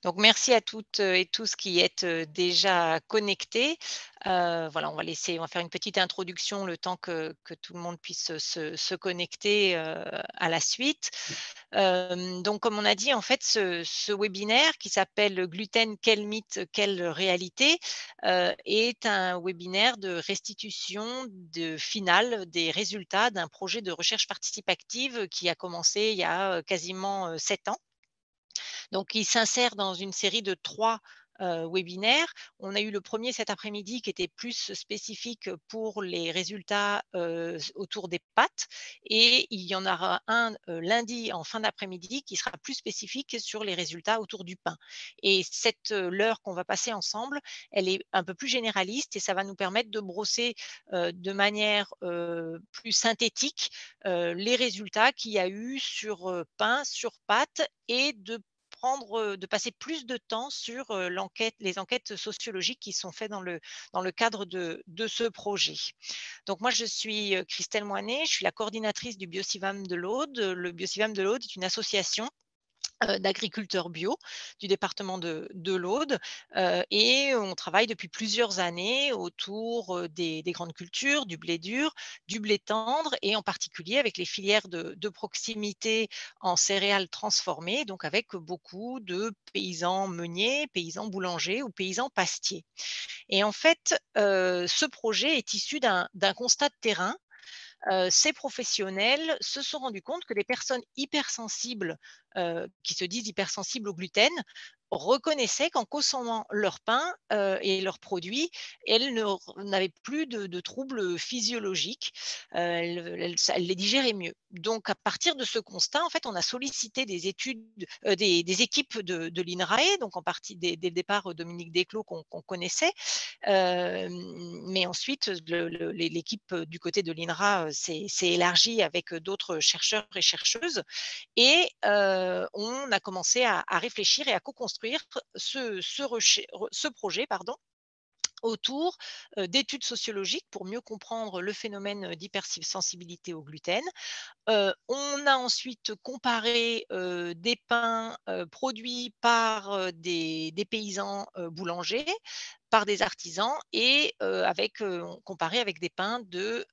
Donc, merci à toutes et tous qui êtes déjà connectés. Voilà, on va faire une petite introduction le temps que tout le monde puisse se connecter à la suite. Donc, comme on a dit, en fait, ce webinaire qui s'appelle Gluten, quel mythe, quelle réalité, est un webinaire de restitution finale des résultats d'un projet de recherche participative qui a commencé il y a quasiment 7 ans. Donc, il s'insère dans une série de 3 webinaires. On a eu le premier cet après-midi qui était plus spécifique pour les résultats autour des pâtes, et il y en aura un lundi en fin d'après-midi qui sera plus spécifique sur les résultats autour du pain. Et cette l'heure qu'on va passer ensemble, elle est un peu plus généraliste et ça va nous permettre de brosser de manière plus synthétique les résultats qu'il y a eu sur pain, sur pâtes, et de passer plus de temps sur les enquêtes sociologiques qui sont faites dans le cadre de ce projet. Donc moi, je suis Christelle Moinet, je suis la coordinatrice du Biocivam de l'Aude. Le Biocivam de l'Aude est une association d'agriculteurs bio du département de l'Aude, et on travaille depuis plusieurs années autour des grandes cultures, du blé dur, du blé tendre, et en particulier avec les filières de proximité en céréales transformées, donc avec beaucoup de paysans meuniers, paysans boulangers ou paysans pastiers. Et en fait, ce projet est issu d'un constat de terrain. Ces professionnels se sont rendus compte que les personnes hypersensibles, qui se disent hypersensibles au gluten, reconnaissaient qu'en consommant leur pain et leurs produits, elles n'avaient plus de troubles physiologiques. Elles les digéraient mieux. Donc, à partir de ce constat, en fait, on a sollicité des études, des équipes de l'INRAE, donc en partie dès le départ Dominique Desclos qu'on connaissait, mais ensuite l'équipe du côté de l'INRA s'est élargie avec d'autres chercheurs et chercheuses, et on a commencé à réfléchir et à co-construire ce projet, pardon, autour d'études sociologiques pour mieux comprendre le phénomène d'hypersensibilité au gluten. On a ensuite comparé des pains produits par des paysans boulangers, par des artisans, et comparé avec des pains de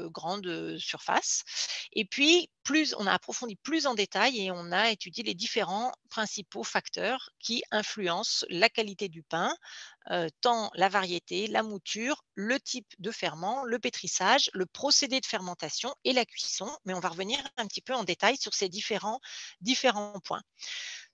grande surface. Et puis, on a approfondi plus en détail et on a étudié les différents principaux facteurs qui influencent la qualité du pain, tant la variété, la mouture, le type de ferment, le pétrissage, le procédé de fermentation et la cuisson. Mais on va revenir un petit peu en détail sur ces différents points.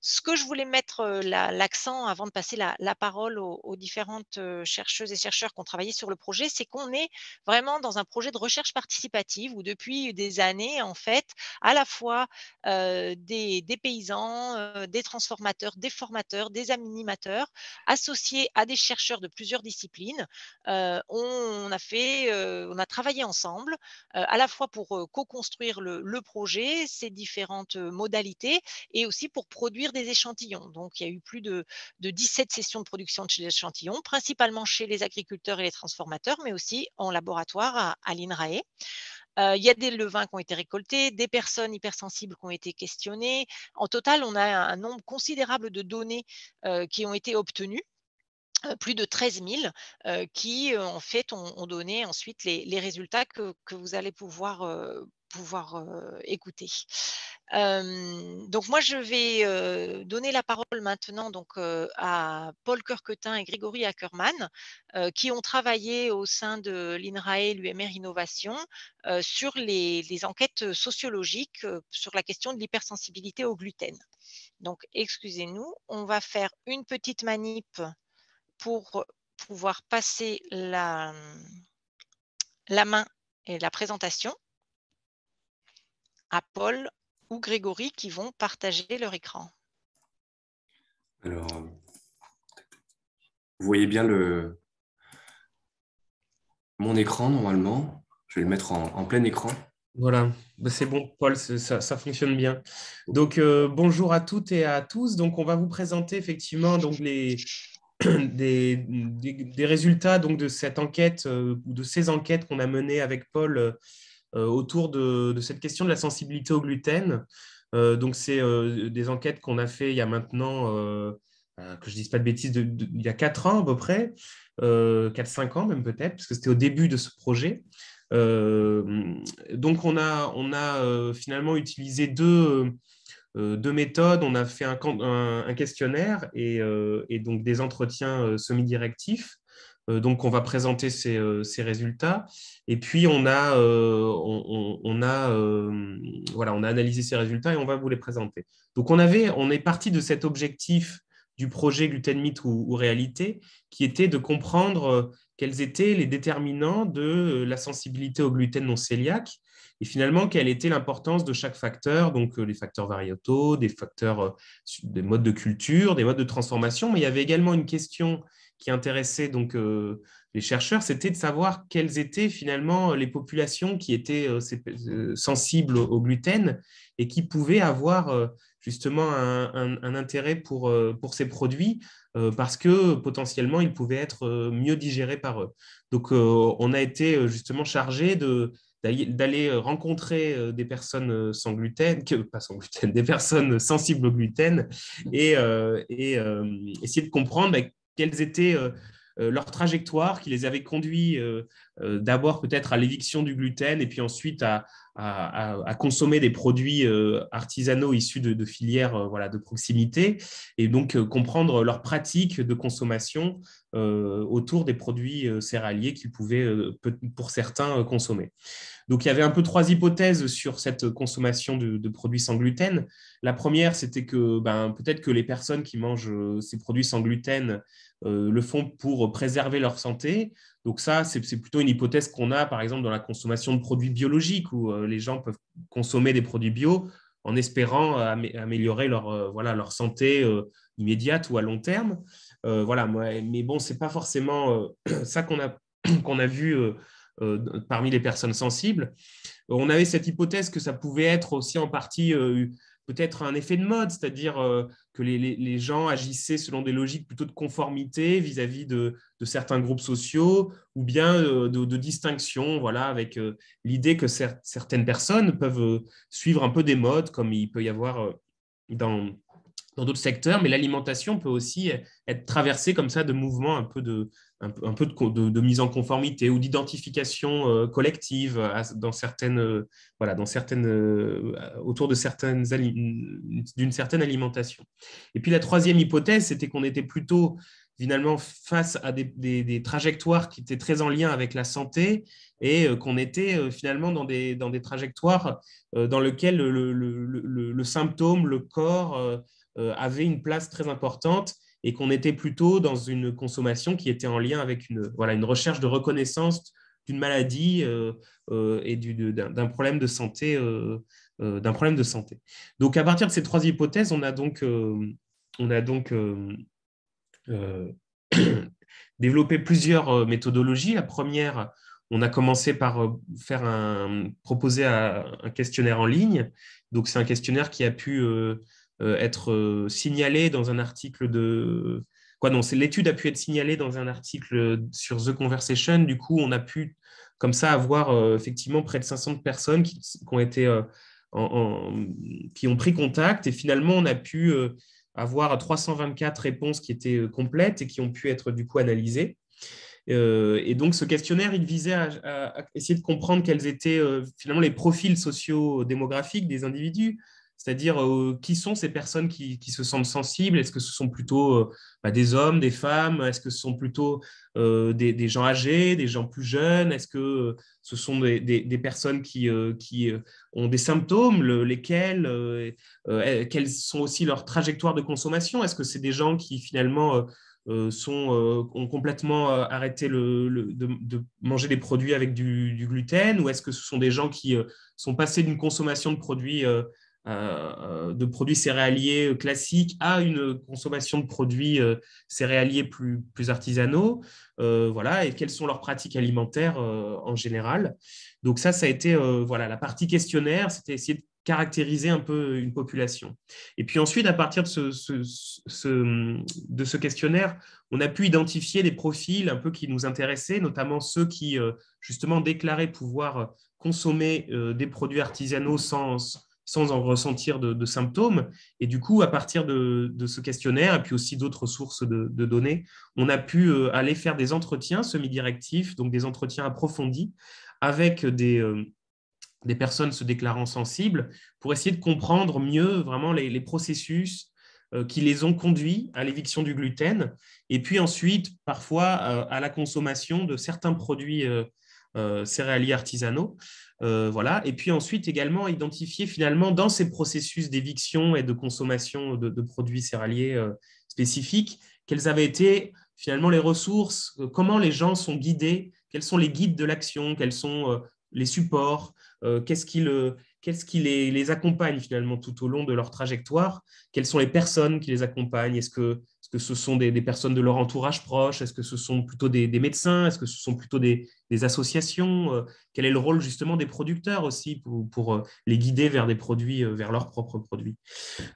Ce que je voulais mettre l'accent avant de passer la parole aux différentes chercheuses et chercheurs qui ont travaillé sur le projet, c'est qu'on est vraiment dans un projet de recherche participative où depuis des années, en fait, à la fois des paysans, des transformateurs, des formateurs, des animateurs, associés à des chercheurs de plusieurs disciplines, on a travaillé ensemble, à la fois pour co-construire le projet, ses différentes modalités, et aussi pour produire des échantillons. Donc, il y a eu plus de 17 sessions de production de chez les échantillons, principalement chez les agriculteurs et les transformateurs, mais aussi en laboratoire à l'INRAE. Il y a des levains qui ont été récoltés, des personnes hypersensibles qui ont été questionnées. En total, on a un nombre considérable de données qui ont été obtenues. Plus de 13 000 qui, en fait, ont donné ensuite les résultats que vous allez pouvoir écouter. Donc moi, je vais donner la parole maintenant donc à Paul Coeurquetin et Grégory Ackermann, qui ont travaillé au sein de l'INRAE, l'UMR Innovation, sur les enquêtes sociologiques sur la question de l'hypersensibilité au gluten. Donc, excusez-nous, on va faire une petite manip pour pouvoir passer la main et la présentation à Paul ou Grégory qui vont partager leur écran. Alors, vous voyez bien mon écran normalement. Je vais le mettre en plein écran. Voilà, c'est bon, Paul, ça fonctionne bien. Donc, bonjour à toutes et à tous. Donc, on va vous présenter effectivement donc, des résultats donc, de cette enquête ou de ces enquêtes qu'on a menées avec Paul autour de cette question de la sensibilité au gluten. Donc, c'est des enquêtes qu'on a fait il y a maintenant, que je ne dise pas de bêtises, il y a 4 ans à peu près, 4-5 ans même peut-être, parce que c'était au début de ce projet. Donc, on a finalement utilisé deux méthodes. On a fait un questionnaire et donc des entretiens semi-directifs. Donc, on va présenter ces résultats. Et puis, voilà, on a analysé ces résultats et on va vous les présenter. Donc, on est parti de cet objectif du projet Gluten Mythe ou Réalité, qui était de comprendre quels étaient les déterminants de la sensibilité au gluten non cœliaque et finalement quelle était l'importance de chaque facteur, donc les facteurs variétaux, des facteurs, des modes de culture, des modes de transformation. Mais il y avait également une question qui intéressait donc les chercheurs, c'était de savoir quelles étaient finalement les populations qui étaient sensibles au gluten et qui pouvaient avoir justement un intérêt pour ces produits parce que potentiellement ils pouvaient être mieux digérés par eux. Donc on a été justement chargé d'aller rencontrer des personnes sans gluten, pas sans gluten, des personnes sensibles au gluten et essayer de comprendre quelles étaient leur trajectoire qui les avait conduits d'abord peut-être à l'éviction du gluten et puis ensuite à consommer des produits artisanaux issus de filières voilà, de proximité et donc comprendre leurs pratiques de consommation autour des produits céréaliers qu'ils pouvaient pour certains consommer. Donc, il y avait un peu 3 hypothèses sur cette consommation de produits sans gluten. La première, c'était que peut-être que les personnes qui mangent ces produits sans gluten le font pour préserver leur santé. Donc ça, c'est plutôt une hypothèse qu'on a, par exemple, dans la consommation de produits biologiques, où les gens peuvent consommer des produits bio en espérant améliorer leur santé immédiate ou à long terme. Voilà, mais bon, ce n'est pas forcément ça qu'on a vu parmi les personnes sensibles. On avait cette hypothèse que ça pouvait être aussi en partie peut-être un effet de mode, c'est-à-dire que les gens agissaient selon des logiques plutôt de conformité vis-à-vis de certains groupes sociaux ou bien de distinction, voilà, avec l'idée que certaines personnes peuvent suivre un peu des modes, comme il peut y avoir dans d'autres secteurs, mais l'alimentation peut aussi être traversée comme ça de mouvements un peu de mise en conformité ou d'identification collective voilà, autour d'une certaine alimentation. Et puis la troisième hypothèse, c'était qu'on était plutôt finalement face à des trajectoires qui étaient très en lien avec la santé et qu'on était finalement dans des trajectoires dans lesquelles le symptôme, le corps avait une place très importante et qu'on était plutôt dans une consommation qui était en lien avec une recherche de reconnaissance d'une maladie et d'un problème de santé. D'un problème de santé. Donc, à partir de ces 3 hypothèses, on a donc développé plusieurs méthodologies. La première, on a commencé par proposer un questionnaire en ligne. Donc, c'est un questionnaire qui a pu être signalé dans un article l'étude a pu être signalée dans un article sur The Conversation. Du coup, on a pu comme ça avoir effectivement près de 500 personnes qui ont été qui ont pris contact et finalement on a pu avoir 324 réponses qui étaient complètes et qui ont pu être du coup analysées. Et donc, ce questionnaire, il visait à essayer de comprendre quels étaient finalement les profils socio-démographiques des individus, c'est-à-dire qui sont ces personnes qui se sentent sensibles. Est-ce que ce sont plutôt des hommes, des femmes? Est-ce que ce sont plutôt des gens âgés, des gens plus jeunes? Est-ce que ce sont des personnes qui ont des symptômes, lesquels quelles sont aussi leurs trajectoires de consommation? Est-ce que c'est des gens qui finalement ont complètement arrêté de manger des produits avec du gluten, ou est-ce que ce sont des gens qui sont passés d'une consommation de produits céréaliers classiques à une consommation de produits céréaliers plus artisanaux, voilà, et quelles sont leurs pratiques alimentaires en général. Donc ça a été voilà, la partie questionnaire, c'était essayer de caractériser un peu une population. Et puis ensuite, à partir de ce questionnaire, on a pu identifier des profils un peu qui nous intéressaient, notamment ceux qui, justement, déclaraient pouvoir consommer des produits artisanaux sans en ressentir de symptômes. Et du coup, à partir de ce questionnaire, et puis aussi d'autres sources de données, on a pu aller faire des entretiens semi-directifs, donc des entretiens approfondis, avec des personnes se déclarant sensibles, pour essayer de comprendre mieux vraiment les processus qui les ont conduits à l'éviction du gluten, et puis ensuite, parfois, à la consommation de certains produits céréaliers artisanaux. Voilà. Et puis ensuite, également, identifier finalement dans ces processus d'éviction et de consommation de produits céréaliers spécifiques, quelles avaient été finalement les ressources, comment les gens sont guidés, quels sont les guides de l'action, quels sont les supports, qu'est-ce qui les accompagne finalement tout au long de leur trajectoire, quelles sont les personnes qui les accompagnent, est-ce que ce sont des personnes de leur entourage proche, est-ce que ce sont plutôt des médecins, est-ce que ce sont plutôt des associations, quel est le rôle justement des producteurs aussi pour les guider vers des produits, vers leurs propres produits.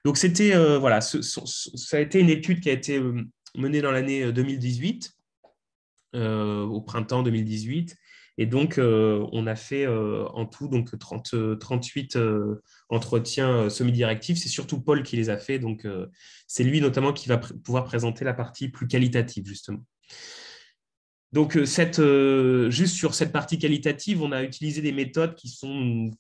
Donc c'était, voilà, ça a été une étude qui a été menée dans l'année 2018, au printemps 2018. Et donc, on a fait en tout donc 38 entretiens semi-directifs. C'est surtout Paul qui les a fait. Donc, c'est lui notamment qui va pouvoir présenter la partie plus qualitative, justement. Donc, juste sur cette partie qualitative, on a utilisé des méthodes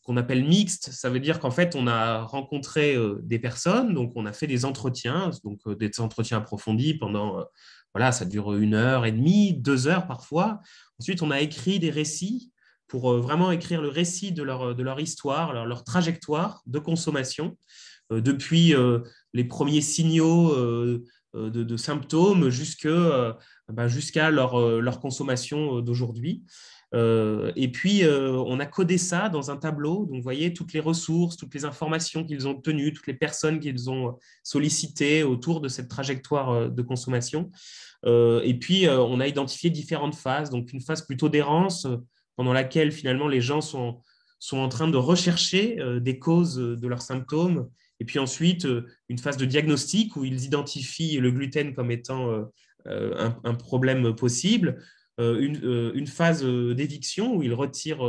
qu'on appelle mixtes. Ça veut dire qu'en fait, on a rencontré des personnes, donc on a fait des entretiens, donc des entretiens approfondis pendant, voilà, ça dure 1h30, 2 heures parfois. Ensuite, on a écrit des récits pour vraiment écrire le récit de leur histoire, leur trajectoire de consommation, depuis les premiers signaux de symptômes jusqu'à leur consommation d'aujourd'hui. Et puis, on a codé ça dans un tableau. Donc, vous voyez, toutes les ressources, toutes les informations qu'ils ont obtenues, toutes les personnes qu'ils ont sollicitées autour de cette trajectoire de consommation. Et puis, on a identifié différentes phases. Donc, une phase plutôt d'errance, pendant laquelle, finalement, les gens sont en train de rechercher des causes de leurs symptômes. Et puis ensuite, une phase de diagnostic où ils identifient le gluten comme étant un problème possible, une phase d'éviction où ils retirent,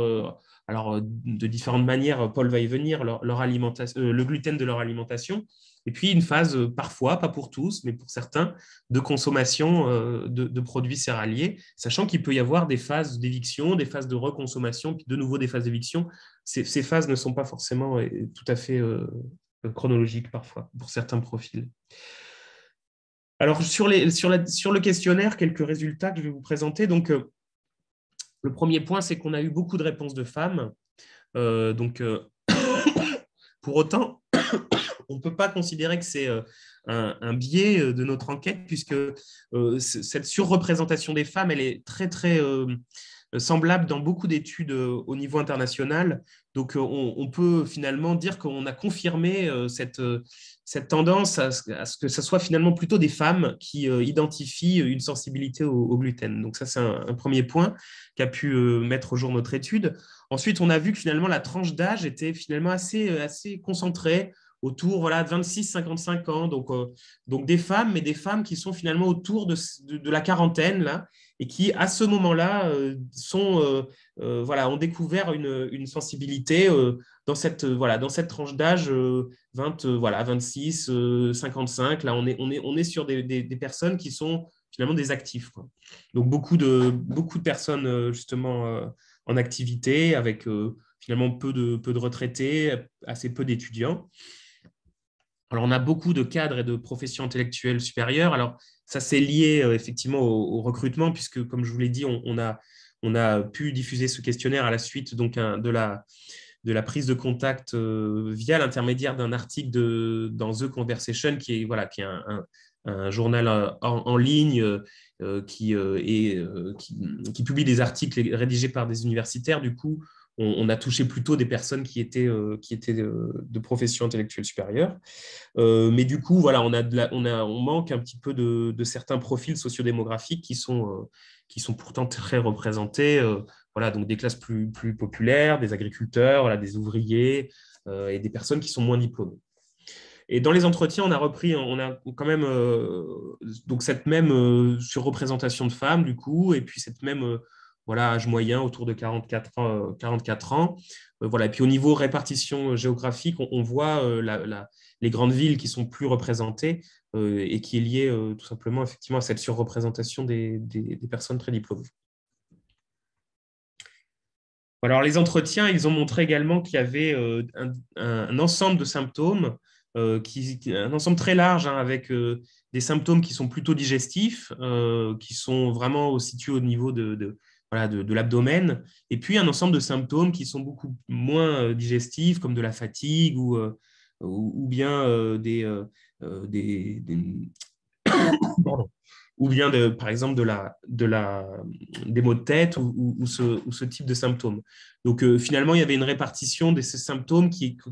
alors de différentes manières, Paul va y venir, le gluten de leur alimentation, et puis une phase parfois, pas pour tous, mais pour certains, de consommation de produits céréaliers, sachant qu'il peut y avoir des phases d'éviction, des phases de reconsommation, puis de nouveau des phases d'éviction. Ces phases ne sont pas forcément tout à fait chronologiques parfois, pour certains profils. Alors, sur le questionnaire, quelques résultats que je vais vous présenter. Donc, le premier point, c'est qu'on a eu beaucoup de réponses de femmes. Pour autant, on ne peut pas considérer que c'est un biais de notre enquête, puisque cette surreprésentation des femmes, elle est très, très semblable dans beaucoup d'études au niveau international. Donc, on peut finalement dire qu'on a confirmé cette tendance à ce que ce soit finalement plutôt des femmes qui identifient une sensibilité au gluten. Donc, ça, c'est un premier point qu'a pu mettre au jour notre étude. Ensuite, on a vu que finalement, la tranche d'âge était finalement assez concentrée autour, voilà, de 26-55 ans. Donc, des femmes, mais des femmes qui sont finalement autour de la quarantaine, là, et qui, à ce moment-là, ont découvert une sensibilité dans cette tranche d'âge 26, 55. Là, on est sur des personnes qui sont finalement des actifs, quoi. Donc, beaucoup de personnes, justement, en activité, avec finalement peu de retraités, assez peu d'étudiants. Alors, on a beaucoup de cadres et de professions intellectuelles supérieures. Alors, ça, c'est lié effectivement au recrutement, puisque, comme je vous l'ai dit, on a pu diffuser ce questionnaire à la suite donc, de la prise de contact via l'intermédiaire d'un article dans The Conversation, qui est un journal en ligne qui publie des articles rédigés par des universitaires. Du coup, on a touché plutôt des personnes qui étaient de profession intellectuelle supérieure. Mais du coup, voilà, on manque un petit peu de certains profils sociodémographiques qui sont pourtant très représentés. Voilà, donc des classes plus populaires, des agriculteurs, voilà, des ouvriers et des personnes qui sont moins diplômées. Et dans les entretiens, on a quand même donc cette même surreprésentation de femmes, du coup, et puis cette même voilà, âge moyen autour de 44 ans. Voilà. Et puis au niveau répartition géographique, on voit les grandes villes qui sont plus représentées et qui est liée tout simplement effectivement à cette surreprésentation des personnes très diplômées. Alors, les entretiens, ils ont montré également qu'il y avait un ensemble de symptômes, un ensemble très large, hein, avec des symptômes qui sont plutôt digestifs, qui sont vraiment situés au niveau voilà, de l'abdomen, et puis un ensemble de symptômes qui sont beaucoup moins digestifs, comme de la fatigue ou bien pardon, ou bien par exemple des maux de tête ou ce type de symptômes. Donc finalement, il y avait une répartition de ces symptômes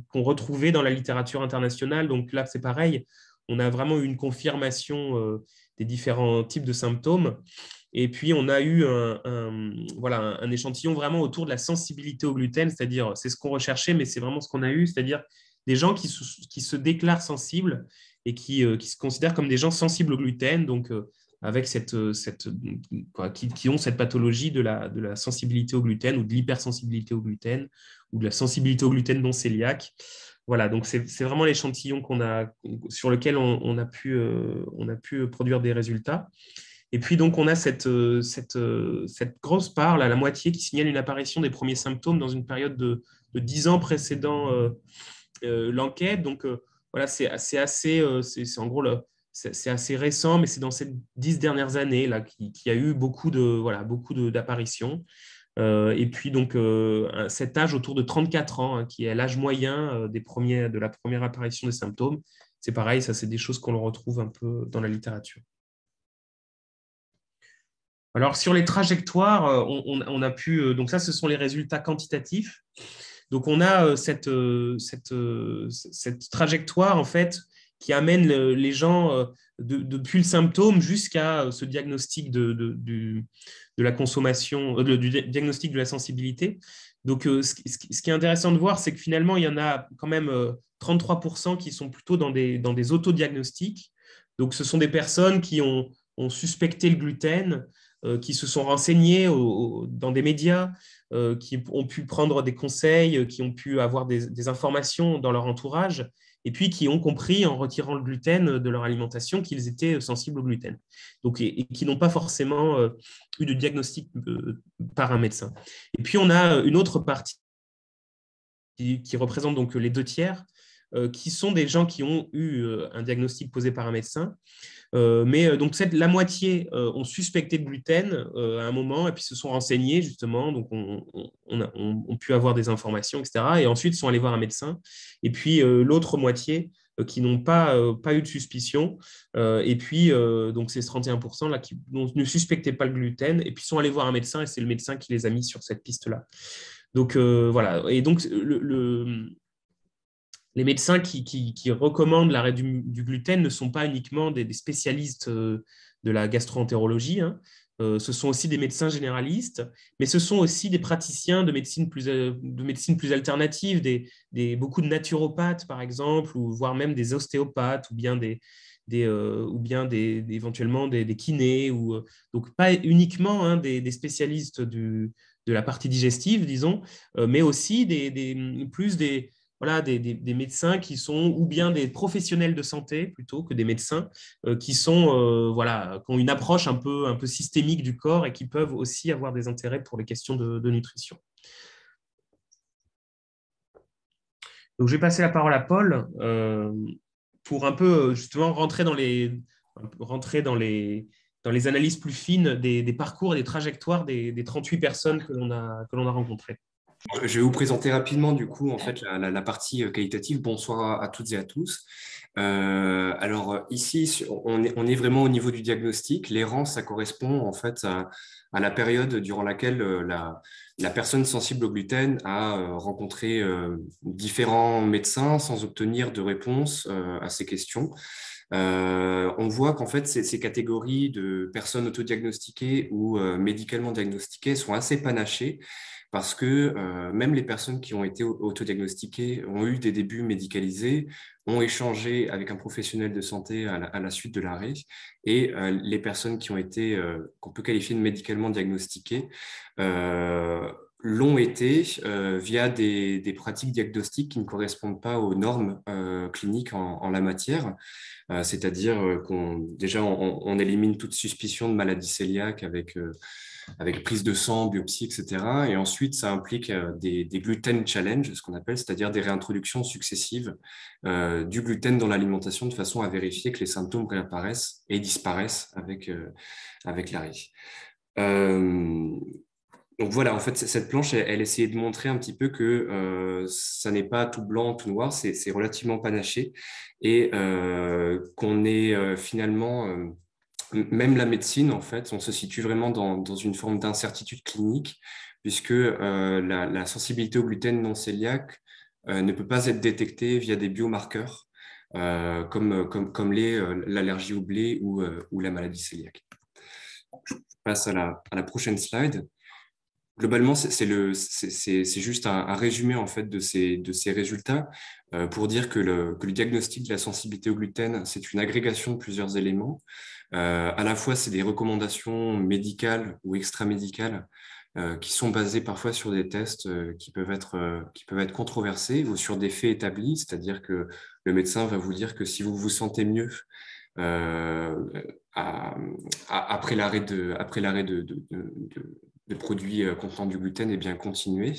qu'on retrouvait dans la littérature internationale. Donc là, c'est pareil, on a vraiment eu une confirmation des différents types de symptômes. Et puis, on a eu voilà, un échantillon vraiment autour de la sensibilité au gluten, c'est-à-dire, c'est ce qu'on recherchait, mais c'est vraiment ce qu'on a eu, c'est-à-dire des gens qui se déclarent sensibles et qui se considèrent comme des gens sensibles au gluten, donc avec qui ont cette pathologie de la sensibilité au gluten ou de l'hypersensibilité au gluten ou de la sensibilité au gluten non cœliaque. Voilà, donc c'est vraiment l'échantillon sur lequel on a pu produire des résultats. Et puis donc on a cette grosse part, là, la moitié, qui signale une apparition des premiers symptômes dans une période de 10 ans précédant l'enquête. Donc voilà, c'est assez, c'est en gros c'est assez récent, mais c'est dans ces 10 dernières années là qu'il y a eu beaucoup d'apparitions. Et puis donc cet âge autour de 34 ans, hein, qui est l'âge moyen de la première apparition des symptômes. C'est pareil, ça c'est des choses qu'on retrouve un peu dans la littérature. Alors sur les trajectoires, on a pu, donc ça ce sont les résultats quantitatifs. Donc on a cette trajectoire en fait qui amène les gens depuis le symptôme jusqu'à ce diagnostic de la consommation, du diagnostic de la sensibilité. Donc ce qui est intéressant de voir, c'est que finalement il y en a quand même 33% qui sont plutôt dans des autodiagnostics. Donc ce sont des personnes qui ont suspecté le gluten, qui se sont renseignées dans des médias, qui ont pu prendre des conseils, qui ont pu avoir des informations dans leur entourage, et puis qui ont compris en retirant le gluten de leur alimentation qu'ils étaient sensibles au gluten. Donc, et qui n'ont pas forcément eu de diagnostic par un médecin. Et puis on a une autre partie qui représente donc les 2 tiers, qui sont des gens qui ont eu un diagnostic posé par un médecin. Mais donc la moitié ont suspecté de gluten à un moment et puis se sont renseignés justement, donc ont pu avoir des informations, etc. Et ensuite sont allés voir un médecin. Et puis l'autre moitié qui n'ont pas eu de suspicion. Et puis donc c'est 31% là qui ne suspectaient pas le gluten et puis sont allés voir un médecin et c'est le médecin qui les a mis sur cette piste-là. Donc voilà. Et donc les médecins qui recommandent l'arrêt du gluten ne sont pas uniquement des spécialistes de la gastro-entérologie, hein. Ce sont aussi des médecins généralistes, mais ce sont aussi des praticiens de médecine plus alternative, beaucoup de naturopathes, par exemple, ou voire même des ostéopathes, ou bien éventuellement des kinés, donc pas uniquement, hein, des spécialistes de la partie digestive, disons, mais aussi voilà, des médecins qui sont, ou bien des professionnels de santé plutôt que des médecins, qui ont une approche un peu systémique du corps et qui peuvent aussi avoir des intérêts pour les questions de nutrition. Donc, je vais passer la parole à Paul pour un peu justement rentrer dans les analyses plus fines des parcours et des trajectoires des 38 personnes que l'on a rencontrées. Je vais vous présenter rapidement du coup en fait la partie qualitative. Bonsoir à toutes et à tous. Alors ici, on est vraiment au niveau du diagnostic. L'errance, ça correspond en fait à la période durant laquelle la personne sensible au gluten a rencontré différents médecins sans obtenir de réponse à ces questions. On voit qu'en fait, ces catégories de personnes autodiagnostiquées ou médicalement diagnostiquées sont assez panachées. parce que même les personnes qui ont été autodiagnostiquées ont eu des débuts médicalisés, ont échangé avec un professionnel de santé à la suite de l'arrêt, et les personnes qui ont été, qu'on peut qualifier de médicalement diagnostiquées, l'ont été via des pratiques diagnostiques qui ne correspondent pas aux normes cliniques en la matière. C'est-à-dire qu'on élimine toute suspicion de maladie cœliaque avec prise de sang, biopsie, etc. Et ensuite, ça implique des gluten challenge, ce qu'on appelle, c'est-à-dire des réintroductions successives du gluten dans l'alimentation de façon à vérifier que les symptômes réapparaissent et disparaissent avec l'arrêt. Donc voilà, en fait, cette planche, elle essayait de montrer un petit peu que ça n'est pas tout blanc, tout noir, c'est relativement panaché, et qu'on est finalement, même la médecine, en fait, on se situe vraiment dans une forme d'incertitude clinique, puisque la sensibilité au gluten non cœliaque ne peut pas être détectée via des biomarqueurs, comme l'est l'allergie au blé ou la maladie cœliaque. Je passe à la prochaine slide. Globalement, c'est juste un résumé en fait de ces résultats pour dire que le diagnostic de la sensibilité au gluten, c'est une agrégation de plusieurs éléments. À la fois, c'est des recommandations médicales ou extramédicales qui sont basées parfois sur des tests qui peuvent être controversés ou sur des faits établis, c'est-à-dire que le médecin va vous dire que si vous vous sentez mieux après l'arrêt de produits contenant du gluten, et bien continuer.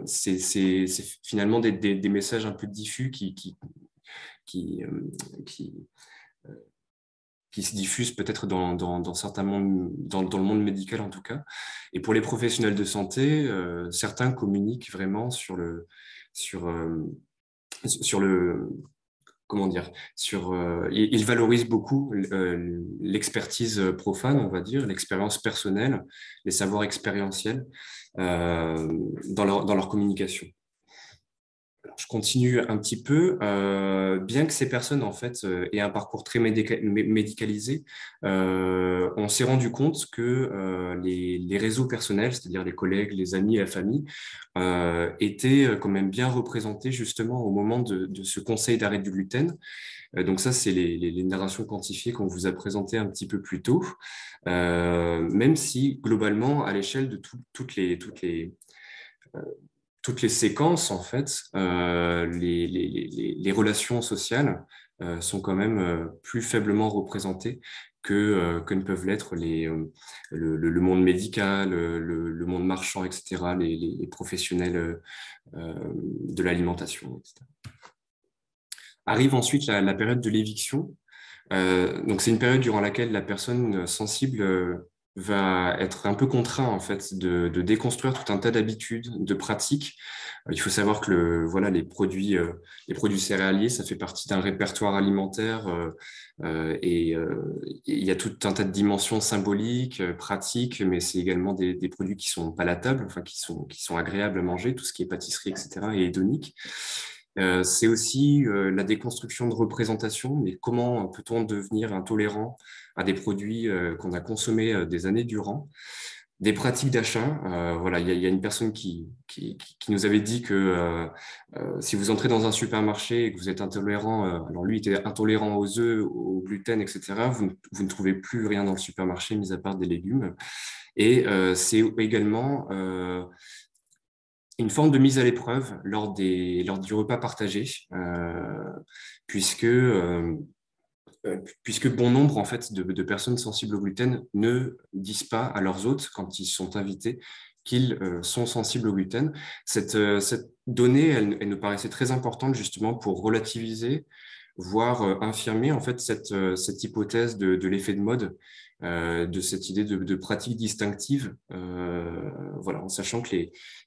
C'est finalement des messages un peu diffus qui se diffusent peut-être dans certains mondes, dans le monde médical en tout cas. Et pour les professionnels de santé, certains communiquent vraiment sur le comment dire, ils valorisent beaucoup l'expertise profane, on va dire, l'expérience personnelle, les savoirs expérientiels dans leur communication. Alors, je continue un petit peu. Bien que ces personnes en fait aient un parcours très médicalisé, on s'est rendu compte que les réseaux personnels, c'est-à-dire les collègues, les amis, la famille, étaient quand même bien représentés justement au moment de ce conseil d'arrêt du gluten. Donc ça, c'est les narrations quantifiées qu'on vous a présentées un petit peu plus tôt, même si globalement, à l'échelle de toutes les séquences, en fait, les relations sociales sont quand même plus faiblement représentées que ne peuvent l'être le monde médical, le monde marchand, etc., les professionnels de l'alimentation, etc. Arrive ensuite la période de l'éviction. Donc, c'est une période durant laquelle la personne sensible va être un peu contraint en fait de déconstruire tout un tas d'habitudes, de pratiques. Il faut savoir que voilà, les produits céréaliers, ça fait partie d'un répertoire alimentaire et il y a tout un tas de dimensions symboliques, pratiques, mais c'est également des produits qui sont palatables, enfin qui sont agréables à manger, tout ce qui est pâtisserie, etc., et hédonique. C'est aussi la déconstruction de représentation, mais comment peut-on devenir intolérant à des produits qu'on a consommés des années durant. Des pratiques d'achat, voilà, il y a une personne qui nous avait dit que si vous entrez dans un supermarché et que vous êtes intolérant, alors lui était intolérant aux œufs, au gluten, etc., vous ne trouvez plus rien dans le supermarché, mis à part des légumes. Et c'est également une forme de mise à l'épreuve lors du repas partagé, puisque bon nombre en fait de personnes sensibles au gluten ne disent pas à leurs hôtes quand ils sont invités qu'ils sont sensibles au gluten. Cette donnée, elle nous paraissait très importante justement pour relativiser, voire infirmer en fait cette hypothèse de l'effet de mode, de cette idée de pratique distinctive, voilà, en sachant que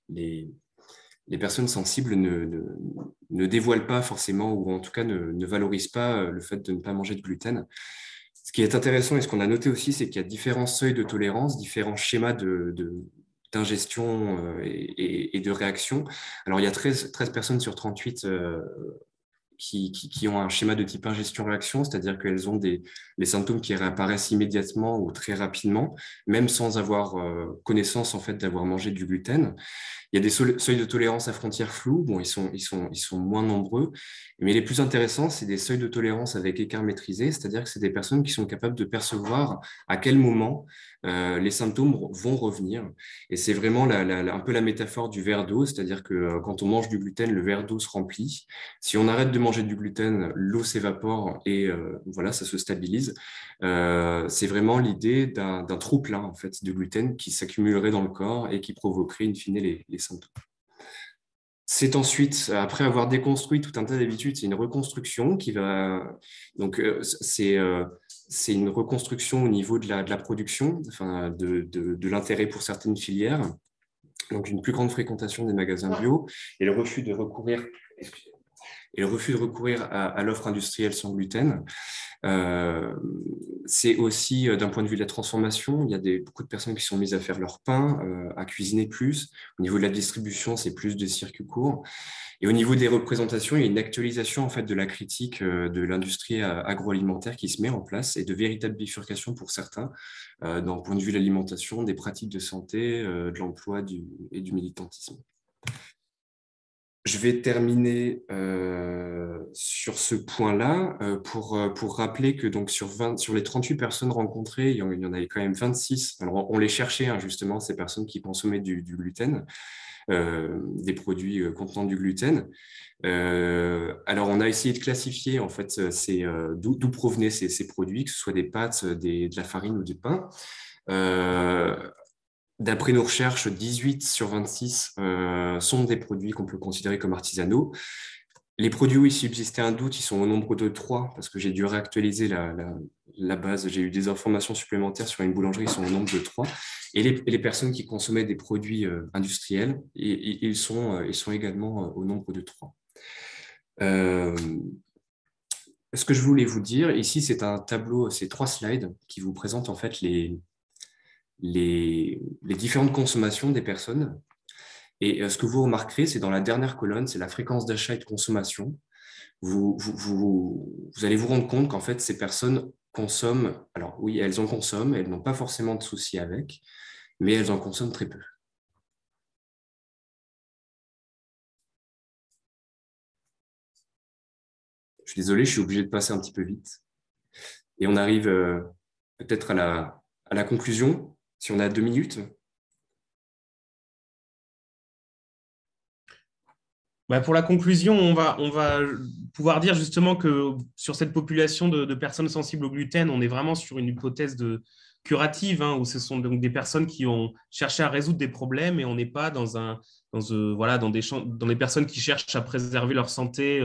les personnes sensibles ne dévoilent pas forcément, ou en tout cas ne valorisent pas le fait de ne pas manger de gluten. Ce qui est intéressant et ce qu'on a noté aussi, c'est qu'il y a différents seuils de tolérance, différents schémas d'ingestion et de réaction. Alors, il y a 13 personnes sur 38 qui ont un schéma de type ingestion-réaction, c'est-à-dire qu'elles ont les symptômes qui réapparaissent immédiatement ou très rapidement, même sans avoir connaissance en fait d'avoir mangé du gluten. Il y a des seuils de tolérance à frontières floues. Bon, ils sont moins nombreux, mais les plus intéressants, c'est des seuils de tolérance avec écart maîtrisé, c'est-à-dire que c'est des personnes qui sont capables de percevoir à quel moment les symptômes vont revenir. Et c'est vraiment un peu la métaphore du verre d'eau, c'est-à-dire que quand on mange du gluten, le verre d'eau se remplit. Si on arrête de manger du gluten, l'eau s'évapore et voilà, ça se stabilise. C'est vraiment l'idée d'un trop-plein en fait, de gluten qui s'accumulerait dans le corps et qui provoquerait in fine les symptômes. C'est ensuite, après avoir déconstruit tout un tas d'habitudes, c'est une reconstruction qui va. Donc, c'est une reconstruction au niveau de la production, enfin, de l'intérêt pour certaines filières. Donc, une plus grande fréquentation des magasins bio et le refus de recourir, à l'offre industrielle sans gluten. C'est aussi d'un point de vue de la transformation, il y a beaucoup de personnes qui sont mises à faire leur pain, à cuisiner plus. Au niveau de la distribution, c'est plus de circuits courts. Et au niveau des représentations, il y a une actualisation en fait de la critique de l'industrie agroalimentaire qui se met en place et de véritables bifurcations pour certains, d'un point de vue de l'alimentation, des pratiques de santé, de l'emploi et du militantisme. Je vais terminer sur ce point-là pour rappeler que donc sur les 38 personnes rencontrées, il y en avait quand même 26. Alors, on les cherchait justement, ces personnes qui consommaient du gluten, des produits contenant du gluten. Alors, on a essayé de classifier en fait d'où provenaient ces produits, que ce soit des pâtes, de la farine ou du pain. D'après nos recherches, 18 sur 26 sont des produits qu'on peut considérer comme artisanaux. Les produits où il subsistait un doute, ils sont au nombre de 3, parce que j'ai dû réactualiser la base. J'ai eu des informations supplémentaires sur une boulangerie, ils sont au nombre de 3. Et les personnes qui consommaient des produits industriels, ils sont également au nombre de 3. Ce que je voulais vous dire, ici, c'est un tableau, c'est 3 slides qui vous présentent en fait les différentes consommations des personnes. Et ce que vous remarquerez, c'est dans la dernière colonne, c'est la fréquence d'achat et de consommation. Vous allez vous rendre compte qu'en fait, ces personnes consomment, alors oui, elles en consomment, elles n'ont pas forcément de soucis avec, mais elles en consomment très peu. Je suis désolé, je suis obligé de passer un petit peu vite. Et on arrive peut-être à la conclusion, si on a 2 minutes. Pour la conclusion, on va pouvoir dire justement que sur cette population de personnes sensibles au gluten, on est vraiment sur une hypothèse curative, où ce sont donc des personnes qui ont cherché à résoudre des problèmes et on n'est pas dans des personnes qui cherchent à préserver leur santé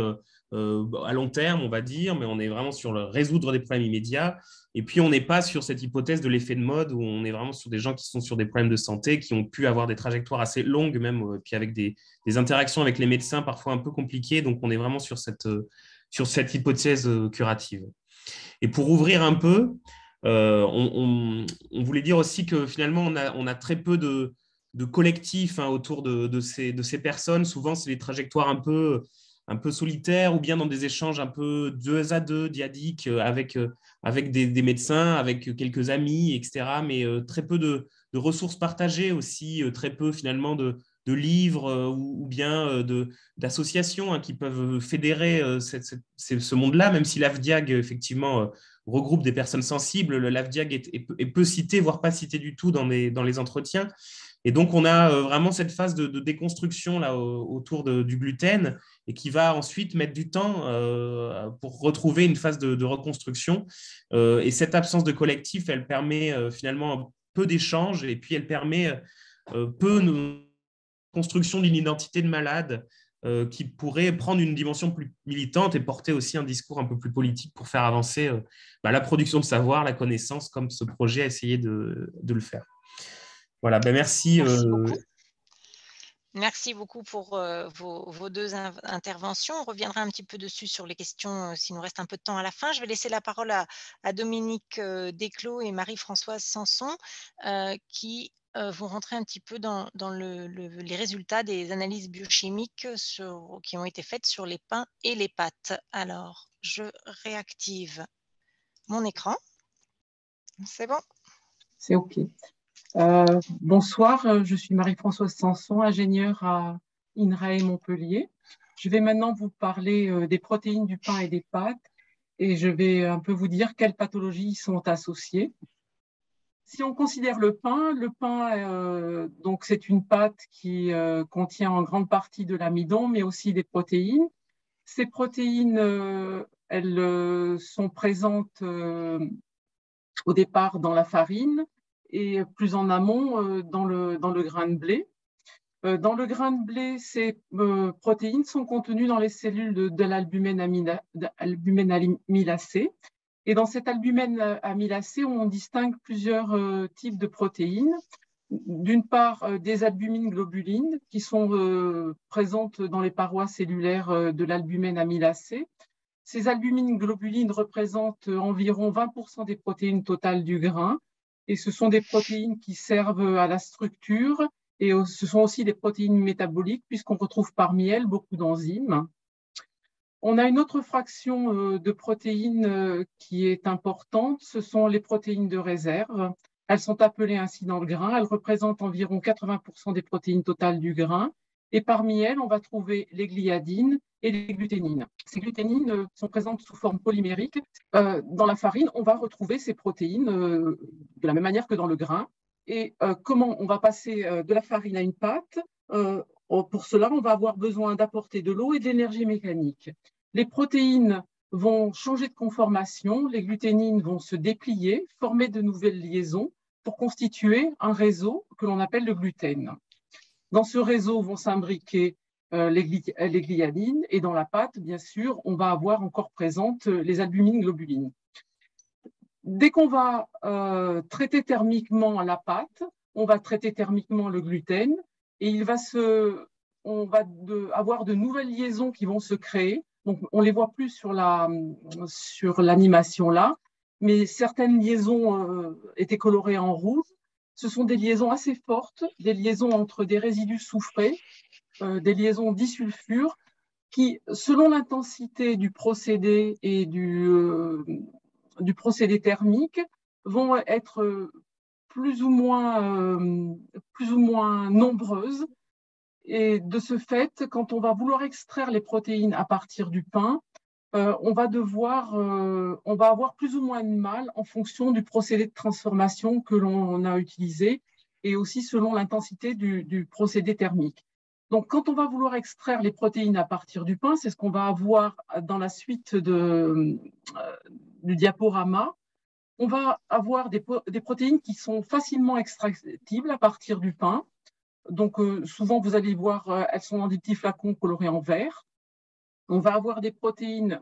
à long terme, on va dire, mais on est vraiment sur le résoudre des problèmes immédiats. Et puis, on n'est pas sur cette hypothèse de l'effet de mode où on est vraiment sur des gens qui sont sur des problèmes de santé, qui ont pu avoir des trajectoires assez longues même, puis avec des interactions avec les médecins parfois un peu compliquées. Donc, on est vraiment sur cette hypothèse curative. Et pour ouvrir un peu, on voulait dire aussi que finalement, on a très peu de collectifs autour de ces personnes. Souvent, c'est des trajectoires un peu solitaires ou bien dans des échanges un peu 2 à 2, diadiques, avec des médecins, avec quelques amis, etc. Mais très peu de ressources partagées aussi, très peu finalement de livres ou bien d'associations qui peuvent fédérer ce monde-là, même si l'AFDIAG, effectivement, regroupe des personnes sensibles. L'AFDIAG est peu cité, voire pas cité du tout dans les entretiens. Et donc, on a vraiment cette phase de déconstruction là, autour du gluten et qui va ensuite mettre du temps pour retrouver une phase de reconstruction. Et cette absence de collectif, elle permet finalement peu d'échanges et puis elle permet peu de construction d'une identité de malade qui pourrait prendre une dimension plus militante et porter aussi un discours un peu plus politique pour faire avancer la production de savoir, la connaissance, comme ce projet a essayé de le faire. Voilà, merci. Merci beaucoup. Merci beaucoup pour vos deux interventions. On reviendra un petit peu dessus sur les questions s'il nous reste un peu de temps à la fin. Je vais laisser la parole à Dominique Desclos et Marie-Françoise Sanson qui vont rentrer un petit peu dans les résultats des analyses biochimiques qui ont été faites sur les pains et les pâtes. Alors, je réactive mon écran. C'est bon? C'est OK. Bonsoir, je suis Marie-Françoise Sanson, ingénieure à INRAE Montpellier. Je vais maintenant vous parler des protéines du pain et des pâtes et je vais un peu vous dire quelles pathologies sont associées. Si on considère le pain, donc c'est une pâte qui contient en grande partie de l'amidon, mais aussi des protéines. Ces protéines, elles sont présentes au départ dans la farine et plus en amont dans le grain de blé. Dans le grain de blé, ces protéines sont contenues dans les cellules de l'albumène amylacé. Et dans cet albumène amylacé, on distingue plusieurs types de protéines. D'une part, des albumines globulines qui sont présentes dans les parois cellulaires de l'albumène amylacé. Ces albumines globulines représentent environ 20% des protéines totales du grain. Et ce sont des protéines qui servent à la structure et ce sont aussi des protéines métaboliques puisqu'on retrouve parmi elles beaucoup d'enzymes. On a une autre fraction de protéines qui est importante, ce sont les protéines de réserve. Elles sont appelées ainsi dans le grain, elles représentent environ 80% des protéines totales du grain. Et parmi elles, on va trouver les gliadines et les gluténines. Ces gluténines sont présentes sous forme polymérique. Dans la farine, on va retrouver ces protéines de la même manière que dans le grain. Et comment on va passer de la farine à une pâte? Pour cela, on va avoir besoin d'apporter de l'eau et de l'énergie mécanique. Les protéines vont changer de conformation, les gluténines vont se déplier, former de nouvelles liaisons pour constituer un réseau que l'on appelle le gluten. Dans ce réseau vont s'imbriquer les gliadines et dans la pâte, bien sûr, on va avoir encore présentes les albumines globulines. Dès qu'on va traiter thermiquement la pâte, on va traiter thermiquement le gluten et on va avoir de nouvelles liaisons qui vont se créer. Donc, on ne les voit plus sur l'animation là, mais certaines liaisons étaient colorées en rouge. Ce sont des liaisons assez fortes, des liaisons entre des résidus soufrés, des liaisons disulfure, qui, selon l'intensité du procédé et du procédé thermique, vont être plus ou moins nombreuses. Et de ce fait, quand on va vouloir extraire les protéines à partir du pain, on va avoir plus ou moins de mal en fonction du procédé de transformation que l'on a utilisé et aussi selon l'intensité du procédé thermique. Donc, quand on va vouloir extraire les protéines à partir du pain, c'est ce qu'on va avoir dans la suite du diaporama. On va avoir des protéines qui sont facilement extractibles à partir du pain. Donc, souvent, vous allez voir, elles sont dans des petits flacons colorés en vert. On va avoir des protéines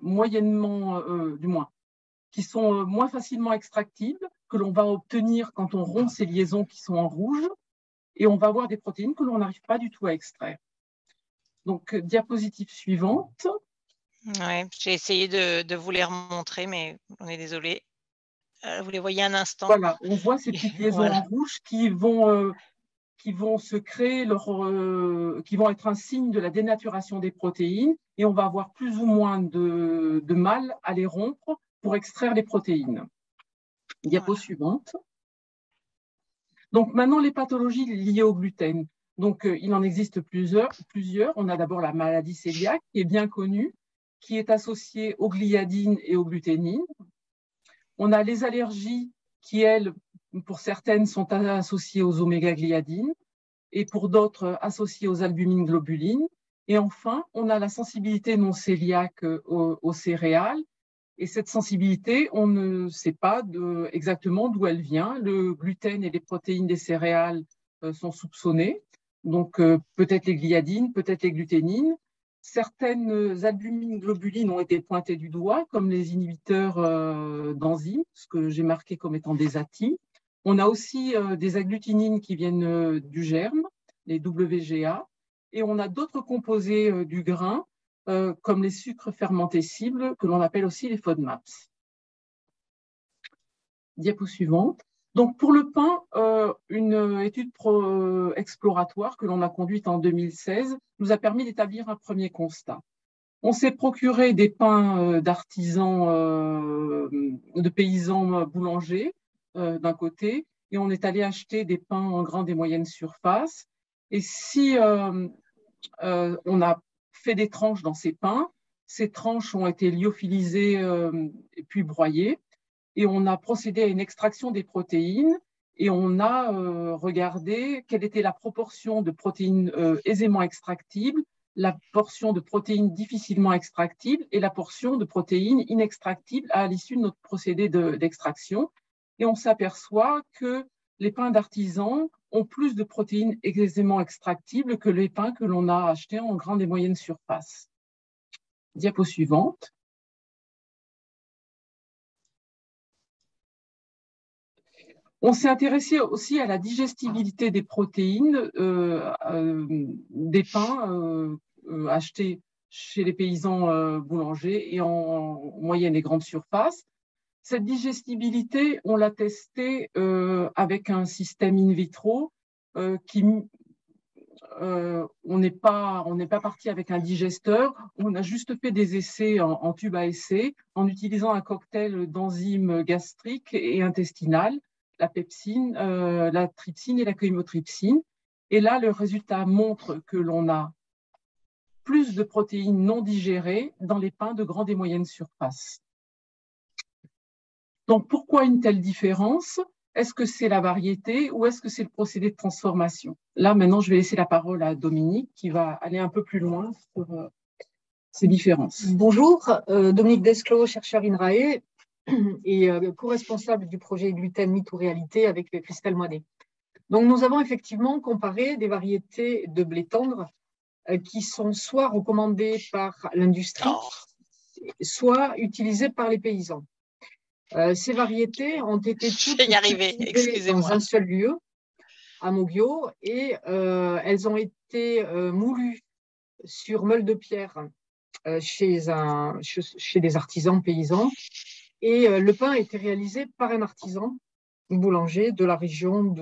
qui sont moins facilement extractibles, que l'on va obtenir quand on rompt ces liaisons qui sont en rouge. Et on va avoir des protéines que l'on n'arrive pas du tout à extraire. Donc, diapositive suivante. Ouais, j'ai essayé de vous les remontrer, mais on est désolé. Vous les voyez un instant. Voilà, on voit ces petites liaisons en rouge qui vont se créer, qui vont être un signe de la dénaturation des protéines et on va avoir plus ou moins de mal à les rompre pour extraire les protéines. Diapo suivante. Donc maintenant, les pathologies liées au gluten. Donc, il en existe plusieurs. On a d'abord la maladie cœliaque, qui est bien connue, qui est associée aux gliadines et aux gluténines. On a les allergies qui, elles, pour certaines, sont associées aux oméga-gliadines et pour d'autres, associées aux albumines globulines. Et enfin, on a la sensibilité non cœliaque aux céréales. Et cette sensibilité, on ne sait pas exactement d'où elle vient. Le gluten et les protéines des céréales sont soupçonnés. Donc, peut-être les gliadines, peut-être les gluténines. Certaines albumines globulines ont été pointées du doigt, comme les inhibiteurs d'enzymes, ce que j'ai marqué comme étant des ATI. On a aussi des agglutinines qui viennent du germe, les WGA. Et on a d'autres composés du grain, comme les sucres fermentés cibles, que l'on appelle aussi les FODMAPs. Diapo suivante. Donc, pour le pain, une étude exploratoire que l'on a conduite en 2016 nous a permis d'établir un premier constat. On s'est procuré des pains d'artisans, de paysans boulangers d'un côté, et on est allé acheter des pains en grande et moyenne surface. Et si on a fait des tranches dans ces pains, ces tranches ont été lyophilisées et puis broyées, et on a procédé à une extraction des protéines, et on a regardé quelle était la proportion de protéines aisément extractibles, la portion de protéines difficilement extractibles et la portion de protéines inextractibles à l'issue de notre procédé d'extraction. Et on s'aperçoit que les pains d'artisans ont plus de protéines aisément extractibles que les pains que l'on a achetés en grande et moyenne surface. Diapo suivante. On s'est intéressé aussi à la digestibilité des protéines des pains achetés chez les paysans boulangers et en moyenne et grande surface. Cette digestibilité, on l'a testée avec un système in vitro qui on n'est pas parti avec un digesteur, on a juste fait des essais en tube à essai en utilisant un cocktail d'enzymes gastriques et intestinales, la pepsine, la trypsine et la chymotrypsine. Et là, le résultat montre que l'on a plus de protéines non digérées dans les pains de grande et moyenne surface. Donc, pourquoi une telle différence? Est-ce que c'est la variété ou est-ce que c'est le procédé de transformation? Là, maintenant, je vais laisser la parole à Dominique qui va aller un peu plus loin sur ces différences. Bonjour, Dominique Desclos, chercheur INRAE et co-responsable du projet Gluten, Mythe ou Réalité avec Christelle Moinet. Donc, nous avons effectivement comparé des variétés de blé tendre qui sont soit recommandées par l'industrie, soit utilisées par les paysans. Ces variétés ont été toutes cultivées dans un seul lieu, à Moguio, et elles ont été moulues sur meule de pierre chez des artisans paysans, et le pain a été réalisé par un artisan boulanger de la région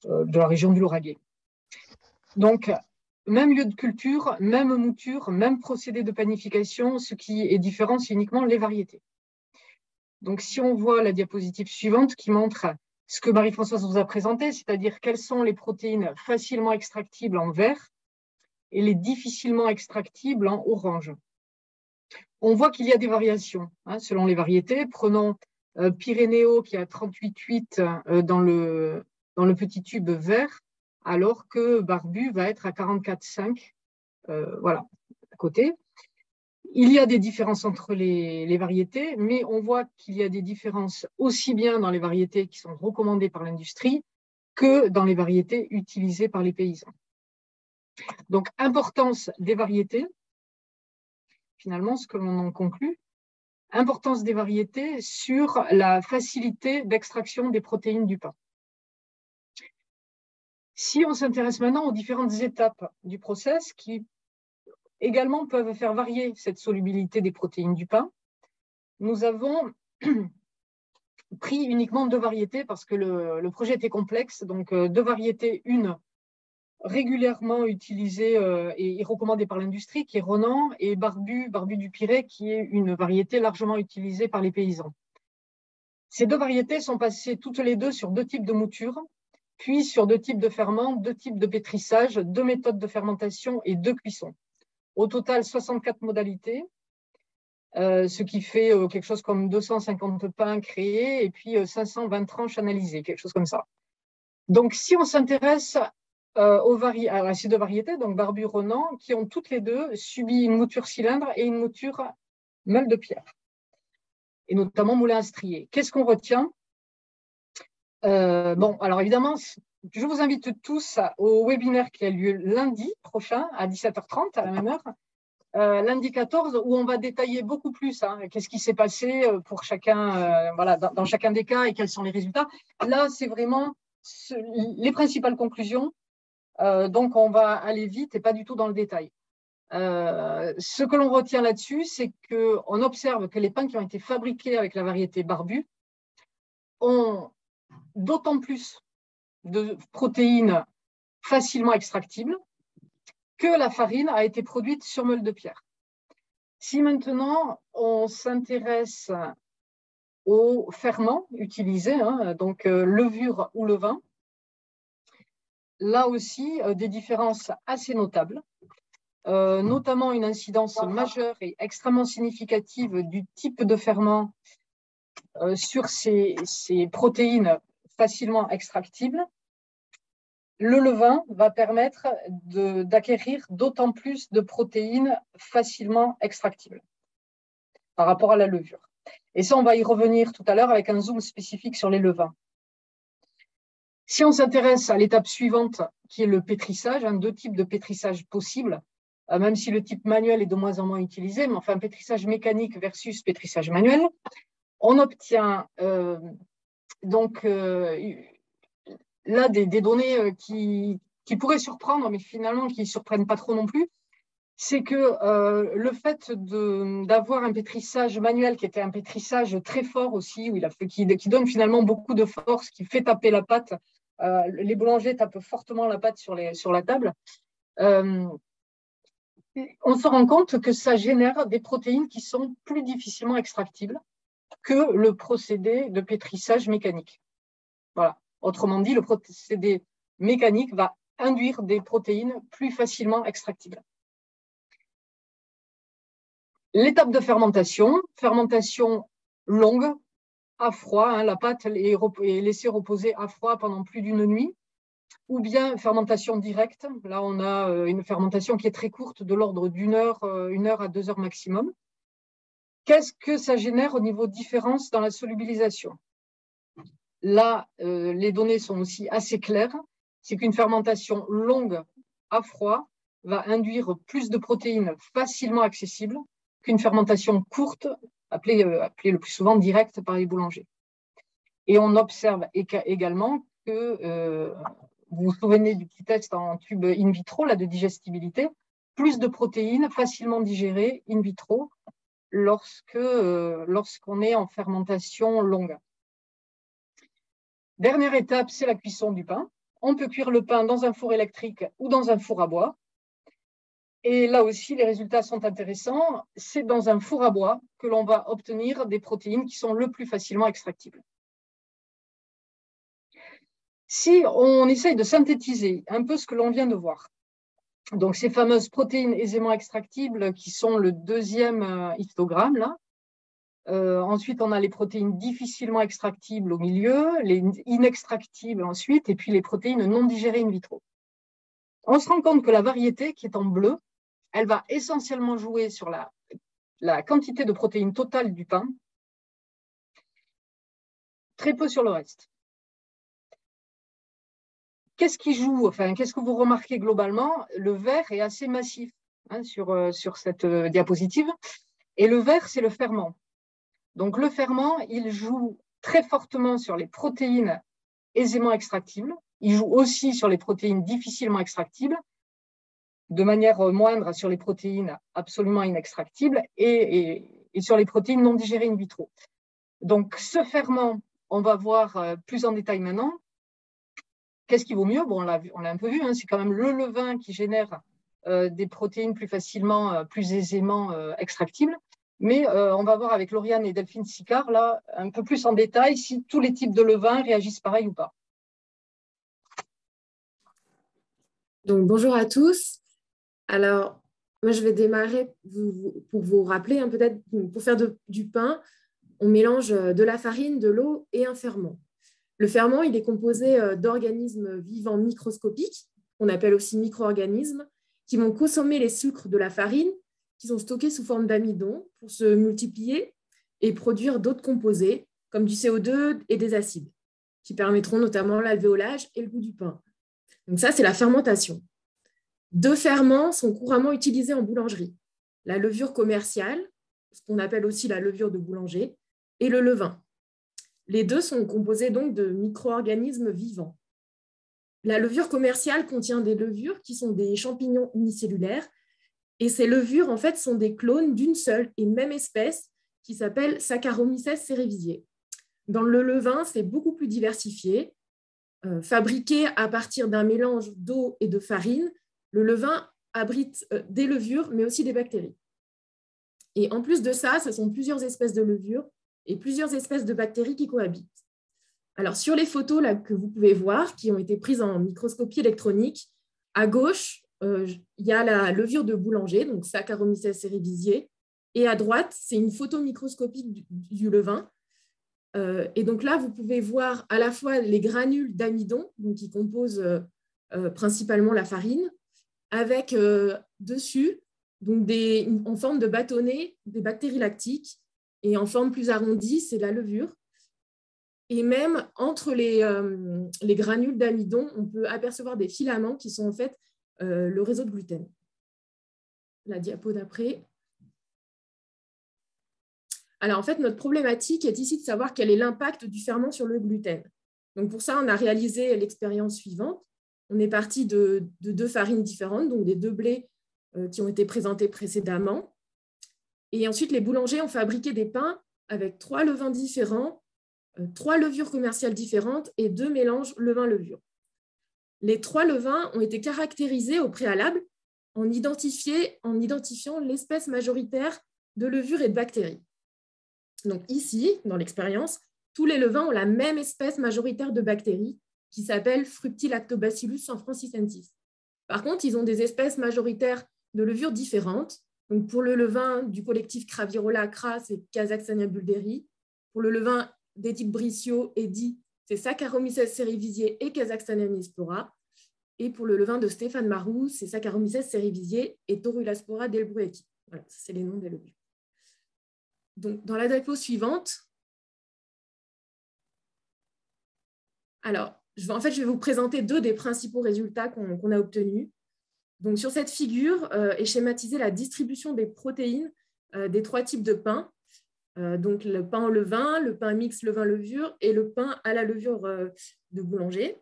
du Lauragais. Donc, même lieu de culture, même mouture, même procédé de panification, ce qui est différent, c'est uniquement les variétés. Donc, si on voit la diapositive suivante qui montre ce que Marie-Françoise vous a présenté, c'est-à-dire quelles sont les protéines facilement extractibles en vert et les difficilement extractibles en orange. On voit qu'il y a des variations selon les variétés. Prenons Pyrénéo qui a 38,8 dans le petit tube vert, alors que Barbu va être à 44,5, voilà, à côté. Il y a des différences entre les variétés, mais on voit qu'il y a des différences aussi bien dans les variétés qui sont recommandées par l'industrie que dans les variétés utilisées par les paysans. Donc, importance des variétés, finalement, ce que l'on en conclut, importance des variétés sur la facilité d'extraction des protéines du pain. Si on s'intéresse maintenant aux différentes étapes du process qui également peuvent faire varier cette solubilité des protéines du pain, nous avons pris uniquement 2 variétés parce que le projet était complexe. Donc, 2 variétés, une régulièrement utilisée et recommandée par l'industrie, qui est Ronan, et Barbu du Pirée, qui est une variété largement utilisée par les paysans. Ces 2 variétés sont passées toutes les 2 sur 2 types de moutures, puis sur 2 types de ferments, 2 types de pétrissage, 2 méthodes de fermentation et 2 cuissons. Au total, 64 modalités, ce qui fait quelque chose comme 250 pains créés et puis 520 tranches analysées, quelque chose comme ça. Donc, si on s'intéresse à ces 2 variétés, donc Barbu, Ronan, qui ont toutes les 2 subi une mouture cylindre et une mouture meule de pierre, et notamment moulin à strier. Qu'est-ce qu'on retient? Bon, alors évidemment, je vous invite tous au webinaire qui a lieu lundi prochain à 17h30, à la même heure, lundi 14, où on va détailler beaucoup plus qu'est-ce qui s'est passé pour chacun, voilà, dans chacun des cas et quels sont les résultats. Là, c'est vraiment les principales conclusions. Donc, on va aller vite et pas du tout dans le détail. Ce que l'on retient là-dessus, c'est qu'on observe que les pains qui ont été fabriqués avec la variété Barbu ont d'autant plus de protéines facilement extractibles que la farine a été produite sur meule de pierre. Si maintenant on s'intéresse aux ferments utilisés, donc levure ou levain, là aussi des différences assez notables, notamment une incidence majeure et extrêmement significative du type de ferment sur ces protéines facilement extractibles. Le levain va permettre d'acquérir d'autant plus de protéines facilement extractibles par rapport à la levure. Et ça, on va y revenir tout à l'heure avec un zoom spécifique sur les levains. Si on s'intéresse à l'étape suivante, qui est le pétrissage, deux types de pétrissage possibles, même si le type manuel est de moins en moins utilisé, mais enfin pétrissage mécanique versus pétrissage manuel, on obtient là des données qui pourraient surprendre, mais finalement qui ne surprennent pas trop non plus. C'est que le fait d'avoir un pétrissage manuel qui était un pétrissage très fort aussi, qui donne finalement beaucoup de force, qui fait taper la pâte, les boulangers tapent fortement la pâte sur la table, on se rend compte que ça génère des protéines qui sont plus difficilement extractibles que le procédé de pétrissage mécanique. Voilà. Autrement dit, le procédé mécanique va induire des protéines plus facilement extractibles. L'étape de fermentation longue, à froid, la pâte est laissée reposer à froid pendant plus d'une nuit, ou bien fermentation directe. Là, on a une fermentation qui est très courte, de l'ordre d'une heure, 1 heure à 2 heures maximum. Qu'est-ce que ça génère au niveau de différence dans la solubilisation? Là, les données sont aussi assez claires. C'est qu'une fermentation longue à froid va induire plus de protéines facilement accessibles qu'une fermentation courte, appelée le plus souvent directe par les boulangers. Et on observe également que, vous vous souvenez du petit test en tube in vitro là, de digestibilité, plus de protéines facilement digérées in vitro lorsqu'on est en fermentation longue. Dernière étape, c'est la cuisson du pain. On peut cuire le pain dans un four électrique ou dans un four à bois. Et là aussi, les résultats sont intéressants. C'est dans un four à bois que l'on va obtenir des protéines qui sont le plus facilement extractibles. Si on essaye de synthétiser un peu ce que l'on vient de voir, donc ces fameuses protéines aisément extractibles qui sont le deuxième histogramme, là. Ensuite, on a les protéines difficilement extractibles au milieu, les inextractibles ensuite, et puis les protéines non digérées in vitro. On se rend compte que la variété qui est en bleu, elle va essentiellement jouer sur la quantité de protéines totales du pain, très peu sur le reste. Qu'est-ce qui joue, qu'est-ce que vous remarquez globalement? Le vert est assez massif sur cette diapositive, et le vert, c'est le ferment. Donc, le ferment, il joue très fortement sur les protéines aisément extractibles. Il joue aussi sur les protéines difficilement extractibles, de manière moindre sur les protéines absolument inextractibles et sur les protéines non digérées in vitro. Donc, ce ferment, on va voir plus en détail maintenant. Qu'est-ce qui vaut mieux? Bon, on l'a un peu vu, c'est quand même le levain qui génère des protéines plus facilement, plus aisément extractibles. Mais on va voir avec Lauriane et Delphine Sicard, là, un peu plus en détail, si tous les types de levain réagissent pareil ou pas. Donc, bonjour à tous. Alors, moi, je vais démarrer pour vous rappeler, peut-être, pour faire du pain, on mélange de la farine, de l'eau et un ferment. Le ferment, il est composé d'organismes vivants microscopiques, qu'on appelle aussi micro-organismes, qui vont consommer les sucres de la farine, qui sont stockés sous forme d'amidon pour se multiplier et produire d'autres composés, comme du CO2 et des acides, qui permettront notamment l'alvéolage et le goût du pain. Donc ça, c'est la fermentation. 2 ferments sont couramment utilisés en boulangerie. La levure commerciale, ce qu'on appelle aussi la levure de boulanger, et le levain. Les deux sont composés donc de micro-organismes vivants. La levure commerciale contient des levures qui sont des champignons unicellulaires. Et ces levures, en fait, sont des clones d'une seule et même espèce qui s'appelle Saccharomyces cerevisiae. Dans le levain, c'est beaucoup plus diversifié. Fabriqué à partir d'un mélange d'eau et de farine, le levain abrite des levures, mais aussi des bactéries. Et en plus de ça, ce sont plusieurs espèces de levures et plusieurs espèces de bactéries qui cohabitent. Alors, sur les photos là, que vous pouvez voir, qui ont été prises en microscopie électronique, à gauche, il y a la levure de boulanger, donc Saccharomyces cerevisiae, et à droite, c'est une photo microscopique du levain. Et donc là, vous pouvez voir à la fois les granules d'amidon, qui composent principalement la farine, avec dessus donc en forme de bâtonnet des bactéries lactiques, et en forme plus arrondie, c'est la levure. Et même entre les granules d'amidon, on peut apercevoir des filaments qui sont en fait le réseau de gluten. La diapo d'après. Alors, en fait, notre problématique est ici de savoir quel est l'impact du ferment sur le gluten. Donc, pour ça, on a réalisé l'expérience suivante. On est parti de 2 farines différentes, donc des 2 blés qui ont été présentés précédemment. Et ensuite, les boulangers ont fabriqué des pains avec 3 levains différents, 3 levures commerciales différentes et 2 mélanges levain-levure. Les 3 levains ont été caractérisés au préalable en identifiant l'espèce majoritaire de levures et de bactéries. Donc ici, dans l'expérience, tous les levains ont la même espèce majoritaire de bactéries qui s'appelle Fructylactobacillus sanfrancisensis. Par contre, ils ont des espèces majoritaires de levures différentes. Donc pour le levain du collectif Cravirola Cra, c'est Kazakhstania bulderi. Pour le levain d'Edith Bricio, Edi, c'est Saccharomyces cerevisiae et Kazakhstania nispora. Et pour le levain de Stéphane Marou, c'est Saccharomyces cerevisiae et Torulaspora delbrueckii. Voilà, c'est les noms des levures. Donc, dans la diapo suivante, alors, je vais vous présenter 2 des principaux résultats qu'on a obtenus. Donc, sur cette figure est schématisée la distribution des protéines des 3 types de pain. Donc, le pain au levain, le pain mix levain-levure et le pain à la levure de boulanger.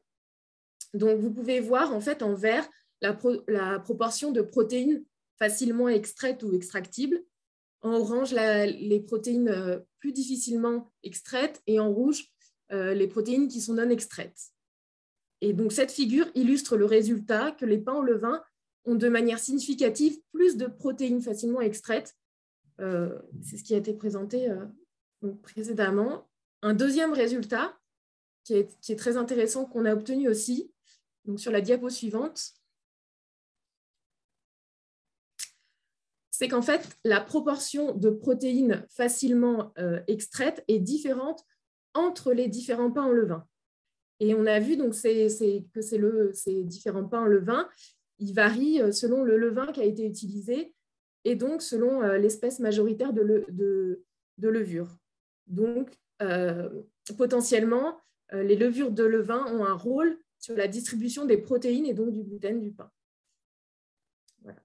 Donc, vous pouvez voir en fait en vert la proportion de protéines facilement extraites ou extractibles. En orange, les protéines plus difficilement extraites et en rouge, les protéines qui sont non extraites. Et donc, cette figure illustre le résultat que les pains au levain ont de manière significative plus de protéines facilement extraites. C'est ce qui a été présenté précédemment. Un deuxième résultat qui est très intéressant qu'on a obtenu aussi, donc sur la diapo suivante, c'est qu'en fait, la proportion de protéines facilement extraites est différente entre les différents pains en levain. Et on a vu donc, que ces différents pains en levain, ils varient selon le levain qui a été utilisé et donc selon l'espèce majoritaire de levure. Donc, potentiellement, les levures de levain ont un rôle sur la distribution des protéines et donc du gluten du pain. Voilà.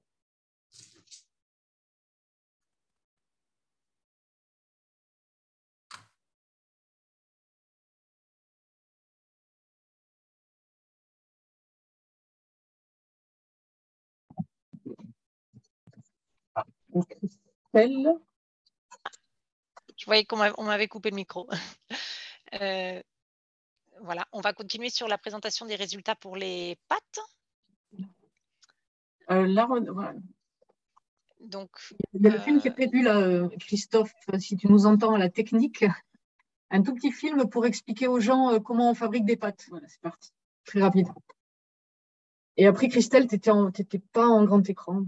Christelle. Je voyais qu'on m'avait coupé le micro. Voilà, on va continuer sur la présentation des résultats pour les pâtes. Voilà. Donc, il y a le film qui est prévu là, Christophe, si tu nous entends à la technique, un tout petit film pour expliquer aux gens comment on fabrique des pâtes. Voilà, c'est parti, très rapide. Et après, Christelle, tu n'étais pas en grand écran.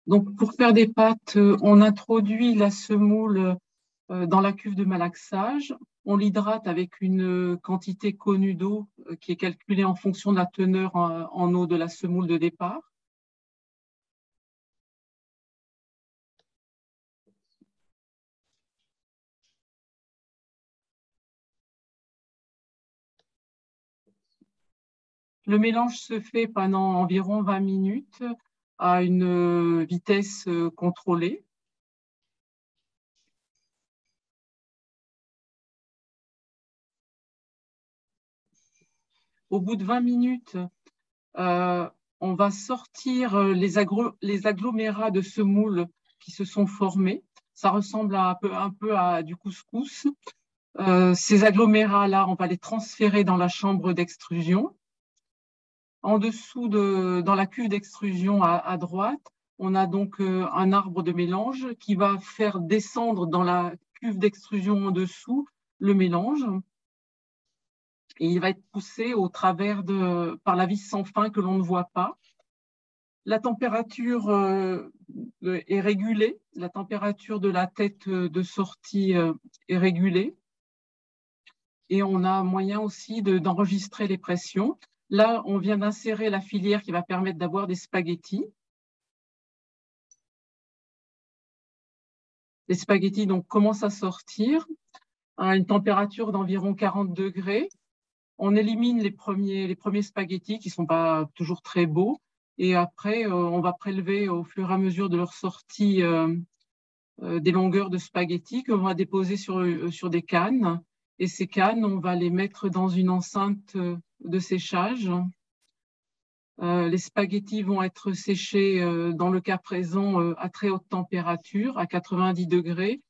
Donc, pour faire des pâtes, on introduit la semoule dans la cuve de malaxage. On l'hydrate avec une quantité connue d'eau qui est calculée en fonction de la teneur en eau de la semoule de départ. Le mélange se fait pendant environ 20 minutes à une vitesse contrôlée. Au bout de 20 minutes, on va sortir les agglomérats de semoule qui se sont formés. Ça ressemble un peu à du couscous. Ces agglomérats-là, on va les transférer dans la chambre d'extrusion. En dessous, dans la cuve d'extrusion à droite, on a donc un arbre de mélange qui va faire descendre dans la cuve d'extrusion en dessous le mélange. Et il va être poussé au travers par la vis sans fin que l'on ne voit pas. La température est régulée, la température de la tête de sortie est régulée. Et on a moyen aussi d'enregistrer les pressions. Là, on vient d'insérer la filière qui va permettre d'avoir des spaghettis. Les spaghettis donc, commencent à sortir à une température d'environ 40 degrés. On élimine les premiers spaghettis qui ne sont pas toujours très beaux. Et après, on va prélever au fur et à mesure de leur sortie des longueurs de spaghettis qu'on va déposer sur des cannes. Et ces cannes, on va les mettre dans une enceinte de séchage. Les spaghettis vont être séchés, dans le cas présent, à très haute température, à 90 degrés,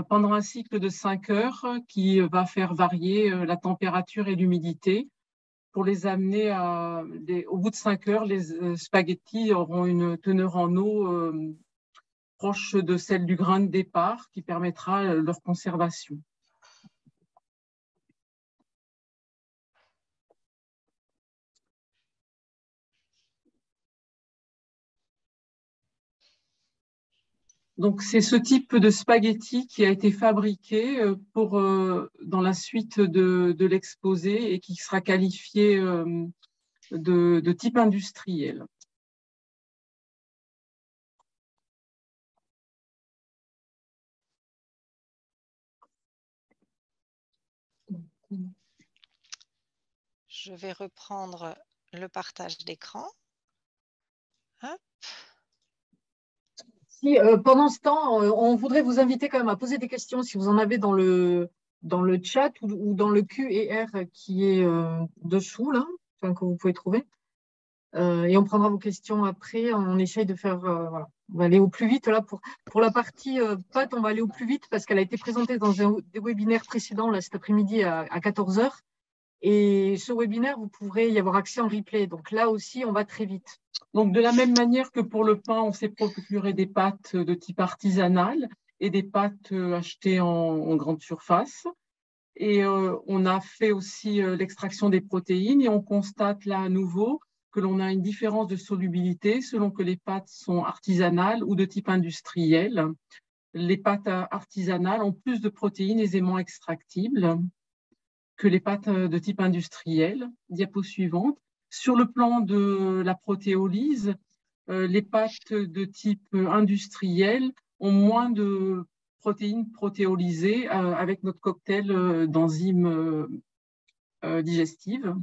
pendant un cycle de 5 heures qui va faire varier la température et l'humidité. Pour les amener au bout de 5 heures, les spaghettis auront une teneur en eau proche de celle du grain de départ qui permettra leur conservation. Donc, c'est ce type de spaghetti qui a été fabriqué dans la suite de l'exposé et qui sera qualifié de type industriel. Je vais reprendre le partage d'écran. Hop. Si, pendant ce temps, on voudrait vous inviter quand même à poser des questions si vous en avez dans le chat ou dans le Q&R qui est dessous, là, enfin, que vous pouvez trouver. Et on prendra vos questions après. On essaye de faire… voilà. On va aller au plus vite. Là, pour la partie pâte, on va aller au plus vite parce qu'elle a été présentée dans des webinaires précédents là, cet après-midi à 14 h. Et ce webinaire, vous pourrez y avoir accès en replay. Donc là aussi, on va très vite. Donc, de la même manière que pour le pain, on s'est procuré des pâtes de type artisanal et des pâtes achetées en grande surface. Et on a fait aussi l'extraction des protéines et on constate là à nouveau que l'on a une différence de solubilité selon que les pâtes sont artisanales ou de type industriel. Les pâtes artisanales ont plus de protéines aisément extractibles que les pâtes de type industriel. Diapo suivante. Sur le plan de la protéolyse, les pâtes de type industriel ont moins de protéines protéolysées avec notre cocktail d'enzymes digestives.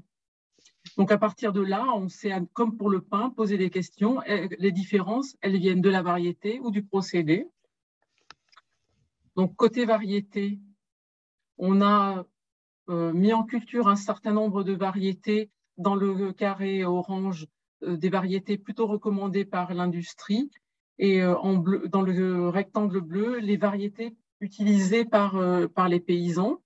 Donc, à partir de là, on sait, comme pour le pain, poser des questions. Les différences, elles viennent de la variété ou du procédé. Donc, côté variété, on a mis en culture un certain nombre de variétés dans le carré orange, des variétés plutôt recommandées par l'industrie, et en bleu, dans le rectangle bleu, les variétés utilisées par les paysans.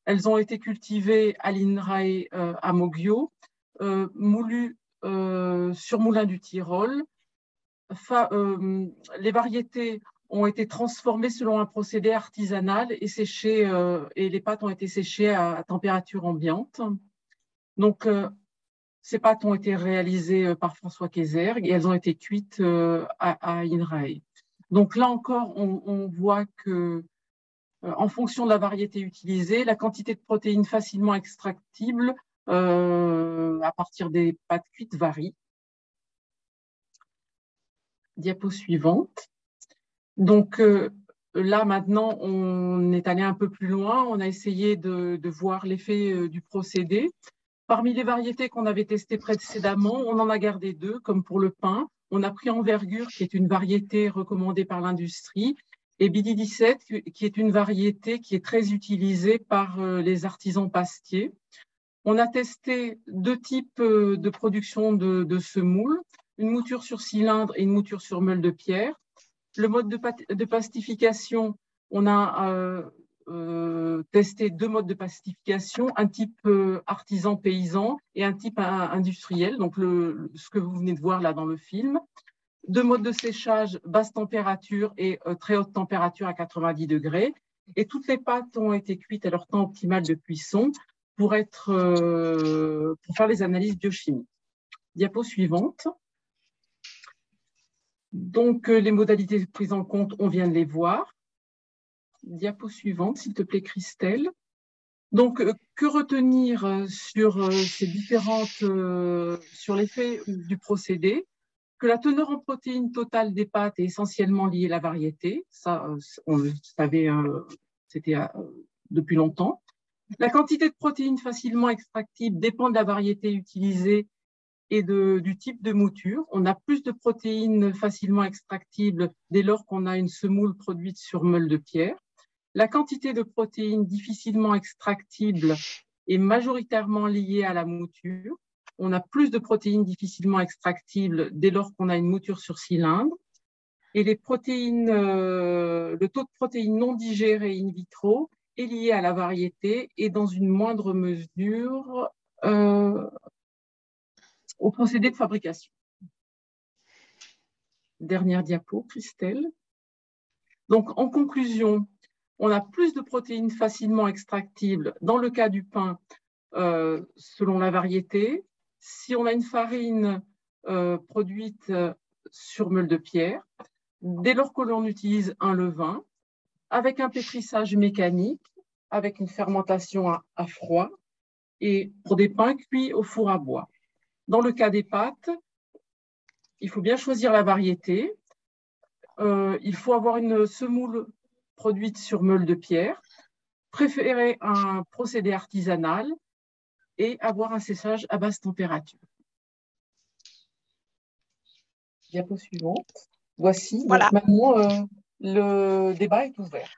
Elles ont été cultivées à l'INRAE à Moggio, moulues sur moulin du Tyrol. Les variétés ont été transformées selon un procédé artisanal et séchées, et les pâtes ont été séchées à température ambiante. Donc, ces pâtes ont été réalisées par François Kézergue et elles ont été cuites à INRAE. Donc là encore, on voit que en fonction de la variété utilisée, la quantité de protéines facilement extractibles à partir des pâtes cuites varie. Diapo suivante. Donc là, maintenant, on est allé un peu plus loin. On a essayé de voir l'effet du procédé Parmi les variétés qu'on avait testées précédemment, on en a gardé 2, comme pour le pain. On a pris Envergure, qui est une variété recommandée par l'industrie, et Bidi 17, qui est une variété qui est très utilisée par les artisans pastiers. On a testé 2 types de production de semoule, une mouture sur cylindre et une mouture sur meule de pierre. Le mode de pastification, on a testé 2 modes de pastification, un type artisan paysan et un type industriel, donc ce que vous venez de voir là dans le film. 2 modes de séchage, basse température et très haute température à 90 degrés. Et toutes les pâtes ont été cuites à leur temps optimal de cuisson pour faire les analyses biochimiques. Diapo suivante. Donc, les modalités prises en compte, on vient de les voir. Diapo suivante, s'il te plaît, Christelle. Donc, que retenir sur ces sur l'effet du procédé? Que la teneur en protéines totale des pâtes est essentiellement liée à la variété. Ça, on le savait, c'était depuis longtemps. La quantité de protéines facilement extractibles dépend de la variété utilisée et du type de mouture. On a plus de protéines facilement extractibles dès lors qu'on a une semoule produite sur meule de pierre. La quantité de protéines difficilement extractibles est majoritairement liée à la mouture. On a plus de protéines difficilement extractibles dès lors qu'on a une mouture sur cylindre. Et le taux de protéines non digérées in vitro est lié à la variété et dans une moindre mesure au procédé de fabrication. Dernière diapo, Christelle. Donc, en conclusion, on a plus de protéines facilement extractibles dans le cas du pain selon la variété. Si on a une farine produite sur meule de pierre, dès lors que l'on utilise un levain, avec un pétrissage mécanique, avec une fermentation à froid, et pour des pains cuits au four à bois. Dans le cas des pâtes, il faut bien choisir la variété. Il faut avoir une semoule produite sur meule de pierre, préférer un procédé artisanal et avoir un séchage à basse température. Diapo suivante. Voici. Voilà. Donc maintenant, le débat est ouvert.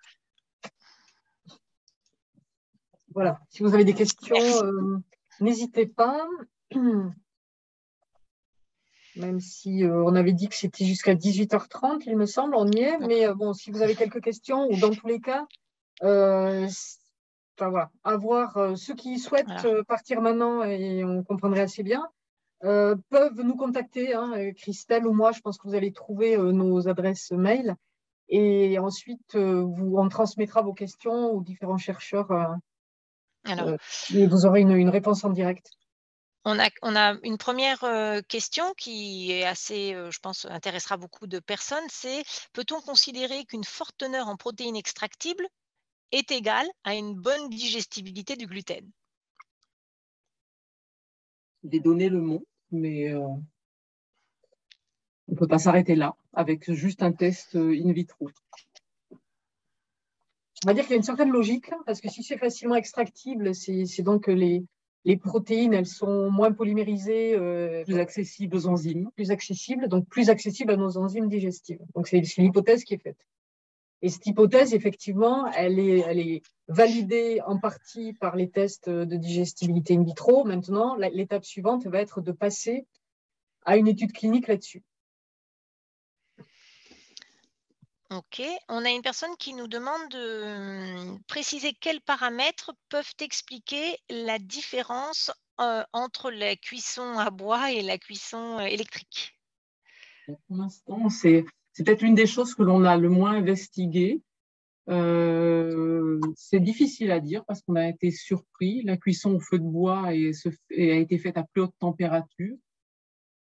Voilà. Si vous avez des questions, n'hésitez pas. Même si on avait dit que c'était jusqu'à 18h30, il me semble, on y est. Mais bon, si vous avez quelques questions, ou dans tous les cas, voilà, avoir ceux qui souhaitent partir maintenant, et on comprendrait assez bien, peuvent nous contacter, hein, Christelle ou moi, je pense que vous allez trouver nos adresses mail. Et ensuite, on transmettra vos questions aux différents chercheurs et vous aurez une réponse en direct. On a une première question qui est assez, je pense, intéressera beaucoup de personnes. C'est: peut-on considérer qu'une forte teneur en protéines extractibles est égale à une bonne digestibilité du gluten? Des données le montrent, mais on ne peut pas s'arrêter là avec juste un test in vitro. On va dire qu'il y a une certaine logique, parce que si c'est facilement extractible, c'est donc que les protéines, elles sont moins polymérisées, plus accessibles aux enzymes. Plus accessibles, donc plus accessibles à nos enzymes digestives. Donc c'est l'hypothèse qui est faite. Et cette hypothèse, effectivement, elle est validée en partie par les tests de digestibilité in vitro. Maintenant, l'étape suivante va être de passer à une étude clinique là-dessus. Ok, on a une personne qui nous demande de préciser quels paramètres peuvent expliquer la différence entre la cuisson à bois et la cuisson électrique. Pour l'instant, c'est peut-être une des choses que l'on a le moins investiguées. C'est difficile à dire parce qu'on a été surpris. La cuisson au feu de bois a été faite à plus haute température.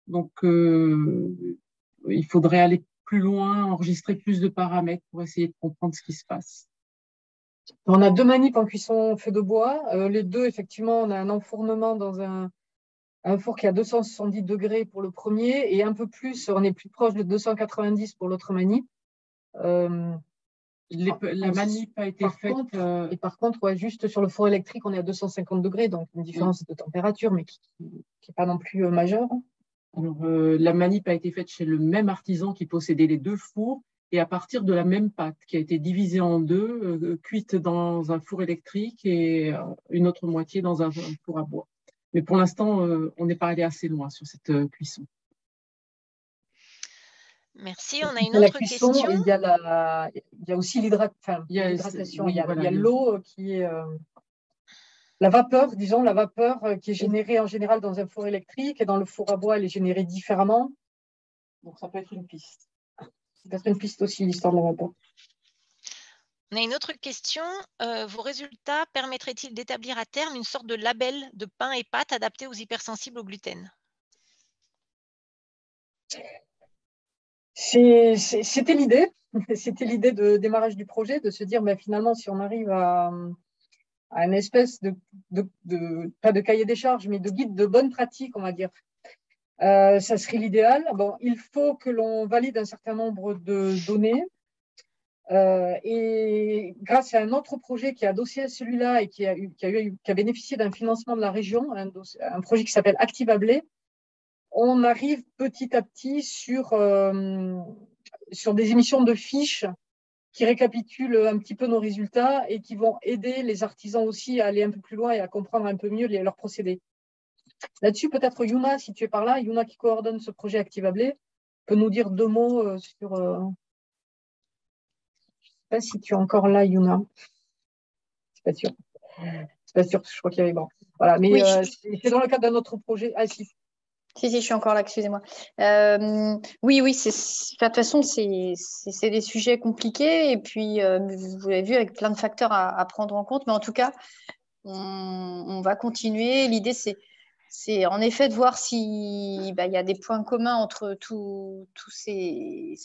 Donc, il faudrait aller plus loin, enregistrer plus de paramètres pour essayer de comprendre ce qui se passe. On a 2 manips en cuisson feu de bois. Les deux, effectivement, on a un enfournement dans un four qui est à 270 degrés pour le premier et un peu plus, on est plus proche de 290 pour l'autre manip. La manip a été faite. Et par contre, ouais, juste sur le four électrique, on est à 250 degrés, donc une différence de température, mais qui n'est pas non plus majeure. Alors, la manip a été faite chez le même artisan qui possédait les 2 fours et à partir de la même pâte qui a été divisée en 2, cuite dans un four électrique et une autre moitié dans un four à bois. Mais pour l'instant, on n'est pas allé assez loin sur cette cuisson. Merci. On a une autre question. Et il y a aussi l'hydratation. Il y a l'eau qui est la vapeur, disons, qui est générée en général dans un four électrique et dans le four à bois, elle est générée différemment. Donc, ça peut être une piste. Ça peut être une piste aussi, l'histoire de la vapeur. On a une autre question. Vos résultats permettraient-ils d'établir à terme une sorte de label de pain et pâtes adapté aux hypersensibles au gluten? C'était l'idée. C'était l'idée de démarrage du projet, de se dire, mais finalement, si on arrive à une espèce pas de cahier des charges, mais de guide de bonne pratique, on va dire, ça serait l'idéal. Bon, il faut que l'on valide un certain nombre de données. Et grâce à un autre projet qui est adossé à celui-là et qui a bénéficié d'un financement de la région, un projet qui s'appelle Active à Blé, on arrive petit à petit sur des émissions de fiches qui récapitulent un petit peu nos résultats et qui vont aider les artisans aussi à aller un peu plus loin et à comprendre un peu mieux leurs procédés. Là-dessus, peut-être Yuna, si tu es par là, Yuna qui coordonne ce projet Active à Blé, peut nous dire 2 mots sur… Je ne sais pas si tu es encore là, Yuna. C'est pas sûr. C'est pas sûr, je crois qu'il y avait… Bon. Voilà, mais oui. C'est dans le cadre d'un autre projet. Ah, si. Si, je suis encore là, excusez-moi. Oui, de toute façon, c'est des sujets compliqués et puis, vous l'avez vu, avec plein de facteurs à prendre en compte, mais en tout cas, on va continuer. L'idée, c'est en effet de voir s'il y a des points communs entre tous ces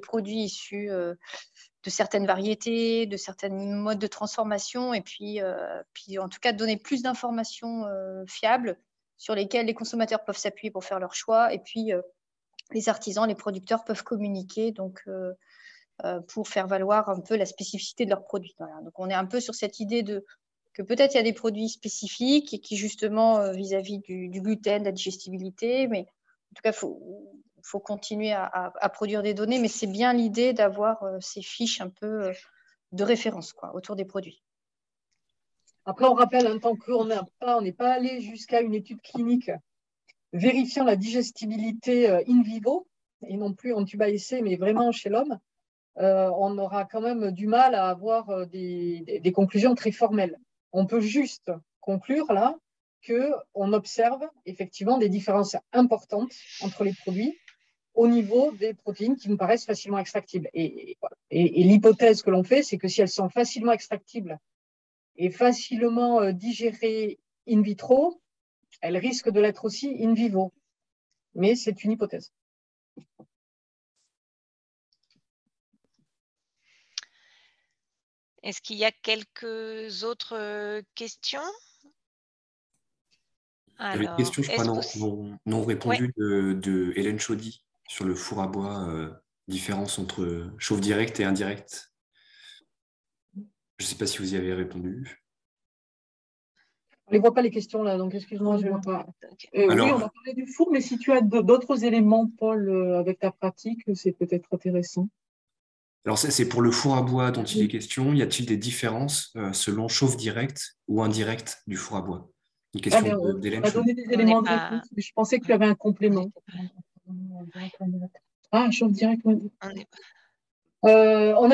produits issus de certaines variétés, de certains modes de transformation, et puis en tout cas, de donner plus d'informations fiables sur lesquels les consommateurs peuvent s'appuyer pour faire leur choix. Et puis, les artisans, les producteurs peuvent communiquer donc, pour faire valoir un peu la spécificité de leurs produits. Voilà. Donc, on est un peu sur cette idée que peut-être il y a des produits spécifiques et qui, justement, vis-à-vis du gluten, de la digestibilité, mais en tout cas, il faut continuer à produire des données, mais c'est bien l'idée d'avoir ces fiches un peu de référence autour des produits. Après, on rappelle, en tant qu'on n'est pas allé jusqu'à une étude clinique vérifiant la digestibilité in vivo, et non plus en tube à essai, mais vraiment chez l'homme, on aura quand même du mal à avoir des conclusions très formelles. On peut juste conclure là qu'on observe effectivement des différences importantes entre les produits au niveau des protéines qui nous paraissent facilement extractibles. Et l'hypothèse que l'on fait, c'est que si elles sont facilement extractibles et facilement digérées in vitro, elles risquent de l'être aussi in vivo. Mais c'est une hypothèse. Est-ce qu'il y a quelques autres questions? Il y avait une question, je crois, non répondue de Hélène Chaudy sur le four à bois, différence entre chauffe direct et indirect. Je ne sais pas si vous y avez répondu. On ne les voit pas les questions là, donc excuse-moi, je ne vois pas. Alors, oui, on va parler du four, mais si tu as d'autres éléments, Paul, avec ta pratique, c'est peut-être intéressant. Alors, c'est pour le four à bois dont il est question. Y a-t-il des différences selon chauffe direct ou indirect du four à bois? Une question d'Hélène. On a donné des éléments de réponse, mais je pensais que tu avais un complément. Ah, chauffe direct. On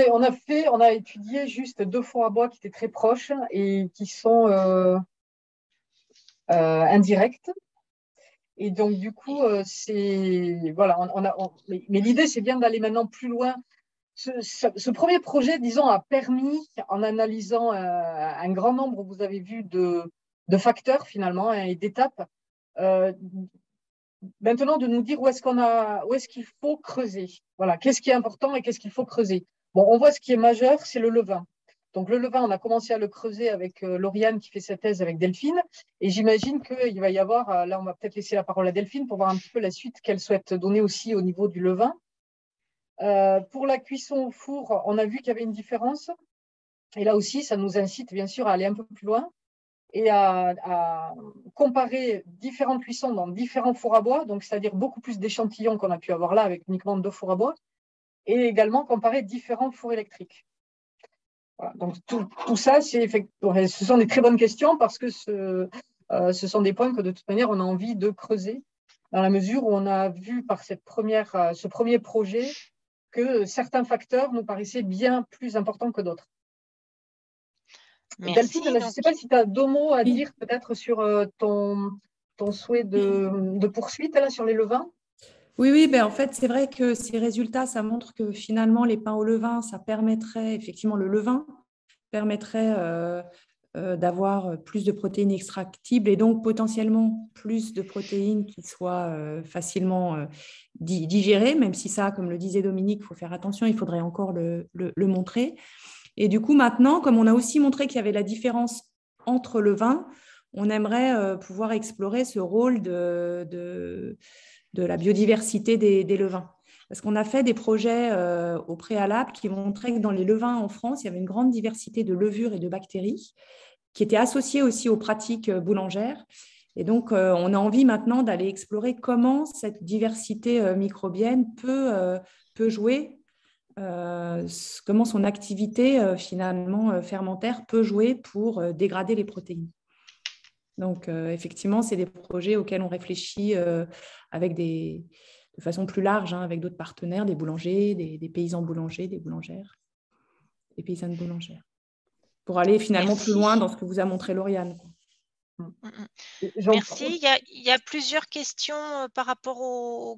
a étudié juste 2 fours à bois qui étaient très proches et qui sont indirects. Et donc, du coup, mais l'idée, c'est bien d'aller maintenant plus loin. Ce premier projet, disons, a permis, en analysant un grand nombre, vous avez vu, de facteurs finalement et d'étapes, maintenant de nous dire où est-ce qu'il faut creuser. Voilà, qu'est-ce qui est important et qu'est-ce qu'il faut creuser. Bon, on voit ce qui est majeur, c'est le levain. Donc, le levain, on a commencé à le creuser avec Lauriane qui fait sa thèse avec Delphine. Et j'imagine qu'il va y avoir, là, on va peut-être laisser la parole à Delphine pour voir un petit peu la suite qu'elle souhaite donner aussi au niveau du levain. Pour la cuisson au four, on a vu qu'il y avait une différence. Et là aussi, ça nous incite bien sûr à aller un peu plus loin et à comparer différentes cuissons dans différents fours à bois, donc c'est-à-dire beaucoup plus d'échantillons qu'on a pu avoir là avec uniquement 2 fours à bois, et également comparer différents fours électriques. Voilà, donc tout ça, ce sont des très bonnes questions parce que ce sont des points que de toute manière, on a envie de creuser dans la mesure où on a vu par ce premier projet que certains facteurs nous paraissaient bien plus importants que d'autres. Merci. Delphine, je ne sais pas si tu as 2 mots à dire peut-être sur ton souhait de poursuite là, sur les levains. Oui, ben en fait, c'est vrai que ces résultats, ça montre que finalement, les pains au levain, ça permettrait, effectivement, le levain permettrait d'avoir plus de protéines extractibles et donc potentiellement plus de protéines qui soient facilement digérées, même si ça, comme le disait Dominique, il faut faire attention, il faudrait encore le montrer. Et du coup, maintenant, comme on a aussi montré qu'il y avait la différence entre le vin, on aimerait pouvoir explorer ce rôle de la biodiversité des levains. Parce qu'on a fait des projets au préalable qui montraient que dans les levains en France, il y avait une grande diversité de levures et de bactéries qui étaient associées aussi aux pratiques boulangères. Et donc, on a envie maintenant d'aller explorer comment cette diversité microbienne peut jouer, comment son activité finalement fermentaire peut jouer pour dégrader les protéines. Donc, effectivement, c'est des projets auxquels on réfléchit avec de façon plus large, hein, avec d'autres partenaires, des boulangers, des paysans boulangers, des boulangères, des paysannes boulangères, pour aller finalement plus loin dans ce que vous a montré Lauriane. Merci. Il y a plusieurs questions par rapport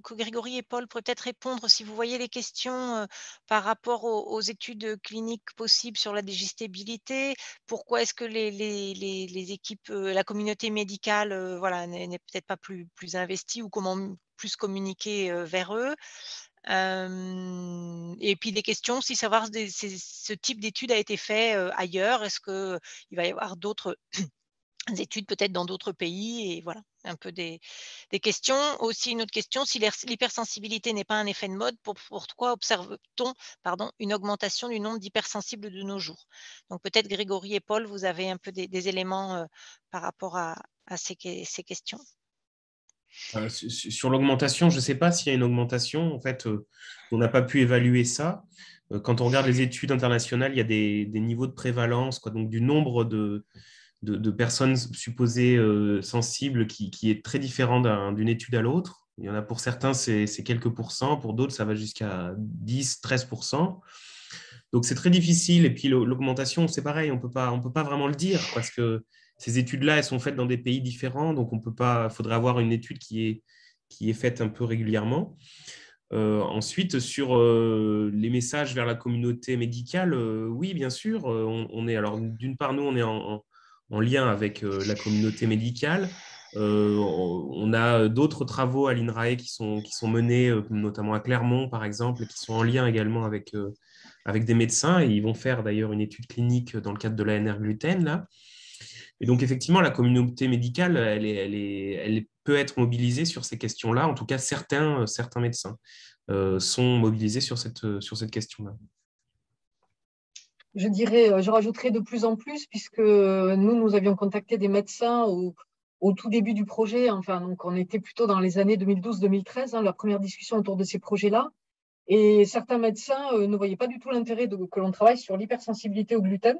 que Grégory et Paul pourraient peut-être répondre si vous voyez les questions par rapport aux études cliniques possibles sur la digestibilité. Pourquoi est-ce que les équipes, la communauté médicale voilà, n'est peut-être pas plus investie ou comment plus communiquer vers eux. Et puis des questions aussi savoir ce type d'étude a été fait ailleurs. Est-ce qu'il va y avoir d'autres études peut-être dans d'autres pays et voilà, un peu des questions. Aussi une autre question, si l'hypersensibilité n'est pas un effet de mode, pourquoi observe-t-on une augmentation du nombre d'hypersensibles de nos jours? Donc peut-être Grégory et Paul, vous avez un peu des éléments par rapport à ces questions. Sur l'augmentation, je ne sais pas s'il y a une augmentation. En fait, on n'a pas pu évaluer ça. Quand on regarde les études internationales, il y a des niveaux de prévalence, quoi, donc du nombre de personnes supposées sensibles qui est très différent d'une étude à l'autre. Il y en a pour certains, c'est quelques pourcents, pour d'autres, ça va jusqu'à 10-13%. Donc, c'est très difficile. Et puis, l'augmentation, c'est pareil, on peut pas vraiment le dire parce que ces études-là, elles sont faites dans des pays différents. Donc, il faudrait avoir une étude qui est faite un peu régulièrement. Ensuite, sur les messages vers la communauté médicale, oui, bien sûr. Alors, d'une part, nous, on est en lien avec la communauté médicale. On a d'autres travaux à l'INRAE qui sont menés, notamment à Clermont, par exemple, qui sont en lien également avec des médecins. Et ils vont faire d'ailleurs une étude clinique dans le cadre de l'ANR gluten, là. Et donc, effectivement, la communauté médicale, elle peut être mobilisée sur ces questions-là. En tout cas, certains médecins sont mobilisés sur cette question-là. Je rajouterais de plus en plus, puisque nous avions contacté des médecins au tout début du projet. Enfin, donc on était plutôt dans les années 2012-2013, la première discussion autour de ces projets-là. Et certains médecins ne voyaient pas du tout l'intérêt que l'on travaille sur l'hypersensibilité au gluten,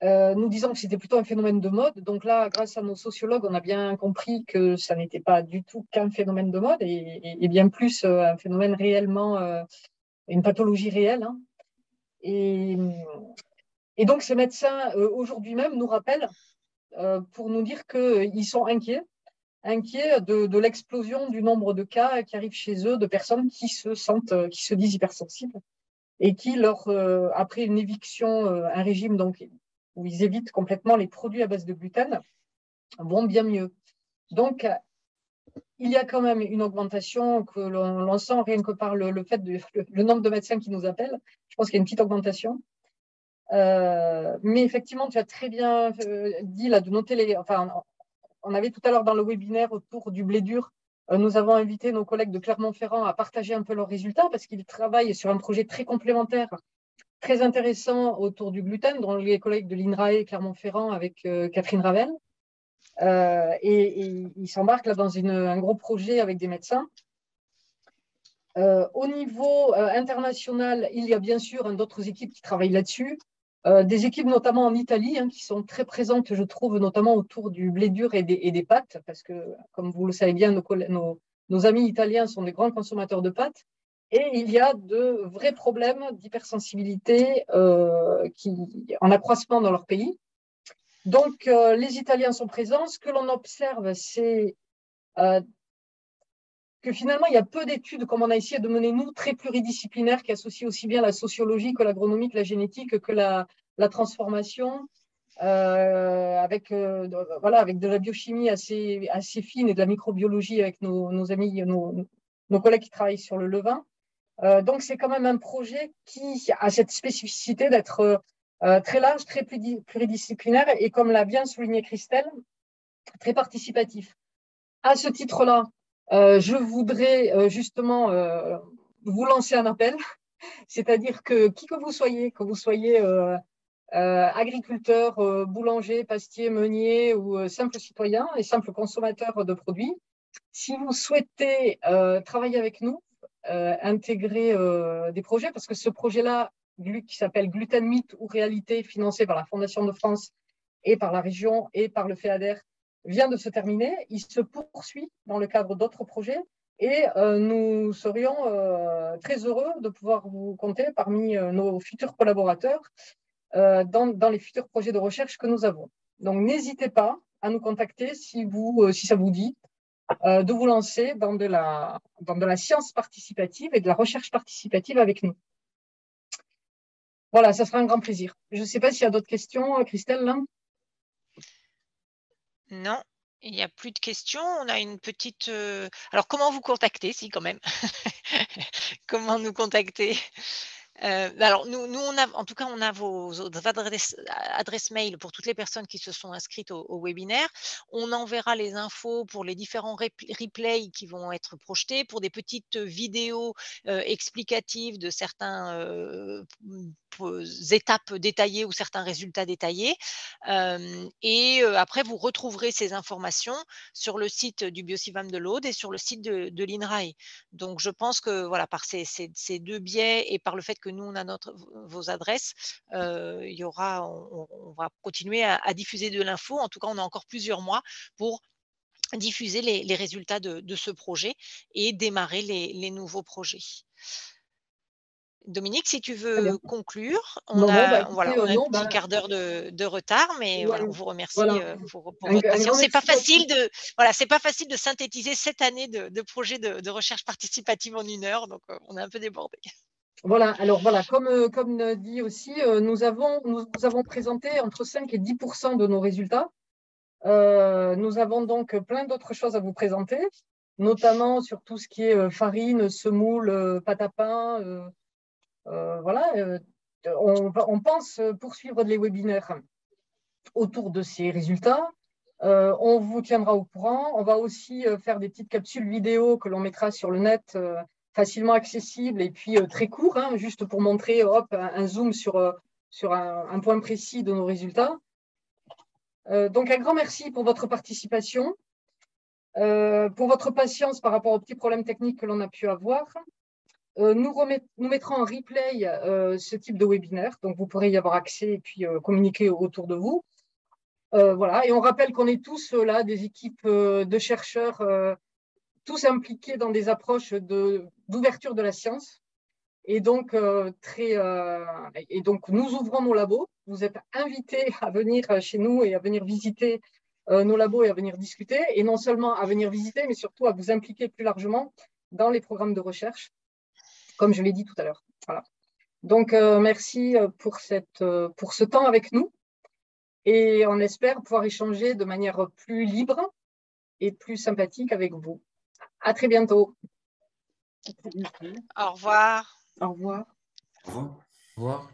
nous disant que c'était plutôt un phénomène de mode. Donc là, grâce à nos sociologues, on a bien compris que ça n'était pas du tout qu'un phénomène de mode et bien plus un phénomène réellement, une pathologie réelle. Hein. Et donc, ces médecins, aujourd'hui même, nous rappellent pour nous dire qu'ils sont inquiets de l'explosion du nombre de cas qui arrivent chez eux de personnes qui se disent hypersensibles et qui, après une éviction, un régime donc, où ils évitent complètement les produits à base de gluten, vont bien mieux. Donc, il y a quand même une augmentation que l'on sent rien que par le fait le nombre de médecins qui nous appellent. Je pense qu'il y a une petite augmentation. Mais effectivement, tu as très bien dit là, de noter on avait tout à l'heure dans le webinaire autour du blé dur Nous avons invité nos collègues de Clermont-Ferrand à partager un peu leurs résultats parce qu'ils travaillent sur un projet très complémentaire, très intéressant autour du gluten, dont les collègues de l'INRAE Clermont-Ferrand avec Catherine Ravel. Et ils s'embarquent là dans un gros projet avec des médecins. Au niveau international, il y a bien sûr d'autres équipes qui travaillent là-dessus. Des équipes notamment en Italie qui sont très présentes, je trouve, notamment autour du blé dur et des pâtes, parce que, comme vous le savez bien, nos amis italiens sont des grands consommateurs de pâtes. Et il y a de vrais problèmes d'hypersensibilité en accroissement dans leur pays. Donc, les Italiens sont présents. Ce que l'on observe, c'est que finalement, il y a peu d'études, comme on a essayé de mener nous, très pluridisciplinaires, qui associent aussi bien la sociologie que l'agronomie, que la génétique, que la transformation, avec de la biochimie assez fine et de la microbiologie avec nos amis, nos collègues qui travaillent sur le levain. Donc, c'est quand même un projet qui a cette spécificité d'être très large, très pluridisciplinaire et, comme l'a bien souligné Christelle, très participatif. À ce titre-là, je voudrais justement vous lancer un appel, c'est-à-dire que qui que vous soyez agriculteur, boulanger, pastier, meunier ou simple citoyen et simple consommateur de produits, si vous souhaitez travailler avec nous, intégrer des projets, parce que ce projet-là, qui s'appelle Gluten Mythe ou Réalité, financé par la Fondation de France et par la région et par le FEADER, vient de se terminer. Il se poursuit dans le cadre d'autres projets et nous serions très heureux de pouvoir vous compter parmi nos futurs collaborateurs dans les futurs projets de recherche que nous avons. Donc, n'hésitez pas à nous contacter si ça vous dit de vous lancer dans de la science participative et de la recherche participative avec nous. Voilà, ça sera un grand plaisir. Je ne sais pas s'il y a d'autres questions, Christelle, là. Non, il n'y a plus de questions. On a une petite… Alors, comment vous contacter, si, quand même? Comment nous contacter? Alors, nous en tout cas, on a vos adresses mail pour toutes les personnes qui se sont inscrites au webinaire. On enverra les infos pour les différents replays qui vont être projetés, pour des petites vidéos explicatives de certains étapes détaillées ou certains résultats détaillés. Et après, vous retrouverez ces informations sur le site du Biocivam de l'Aude et sur le site de l'INRAE. Donc, je pense que voilà, par ces deux biais et par le fait que nous, on a vos adresses, on va continuer à diffuser de l'info. En tout cas, on a encore plusieurs mois pour diffuser les résultats de ce projet et démarrer les nouveaux projets. Dominique, si tu veux conclure, on a un petit quart d'heure de retard, mais voilà, on vous remercie pour votre patience. C'est pas facile de synthétiser 7 années de projet de recherche participative en 1 heure, donc on est un peu débordé. Voilà, alors voilà, comme dit aussi, nous avons présenté entre 5 et 10% de nos résultats. Nous avons donc plein d'autres choses à vous présenter, notamment sur tout ce qui est farine, semoule, pâte à pain. On pense poursuivre les webinaires autour de ces résultats. On vous tiendra au courant. On va aussi faire des petites capsules vidéo que l'on mettra sur le net, facilement accessibles et puis très courts, juste pour montrer un zoom sur un point précis de nos résultats. Donc, un grand merci pour votre participation, pour votre patience par rapport aux petits problèmes techniques que l'on a pu avoir. Nous mettrons en replay ce type de webinaire, donc vous pourrez y avoir accès et puis communiquer autour de vous. Voilà, et on rappelle qu'on est tous là, des équipes de chercheurs, tous impliqués dans des approches d'ouverture de la science. Et donc, nous ouvrons nos labos. Vous êtes invités à venir chez nous et à venir visiter nos labos et à venir discuter. Et non seulement à venir visiter, mais surtout à vous impliquer plus largement dans les programmes de recherche, comme je l'ai dit tout à l'heure. Voilà. Donc, merci pour ce temps avec nous. Et on espère pouvoir échanger de manière plus libre et plus sympathique avec vous. À très bientôt. Au revoir. Au revoir. Au revoir. Au revoir.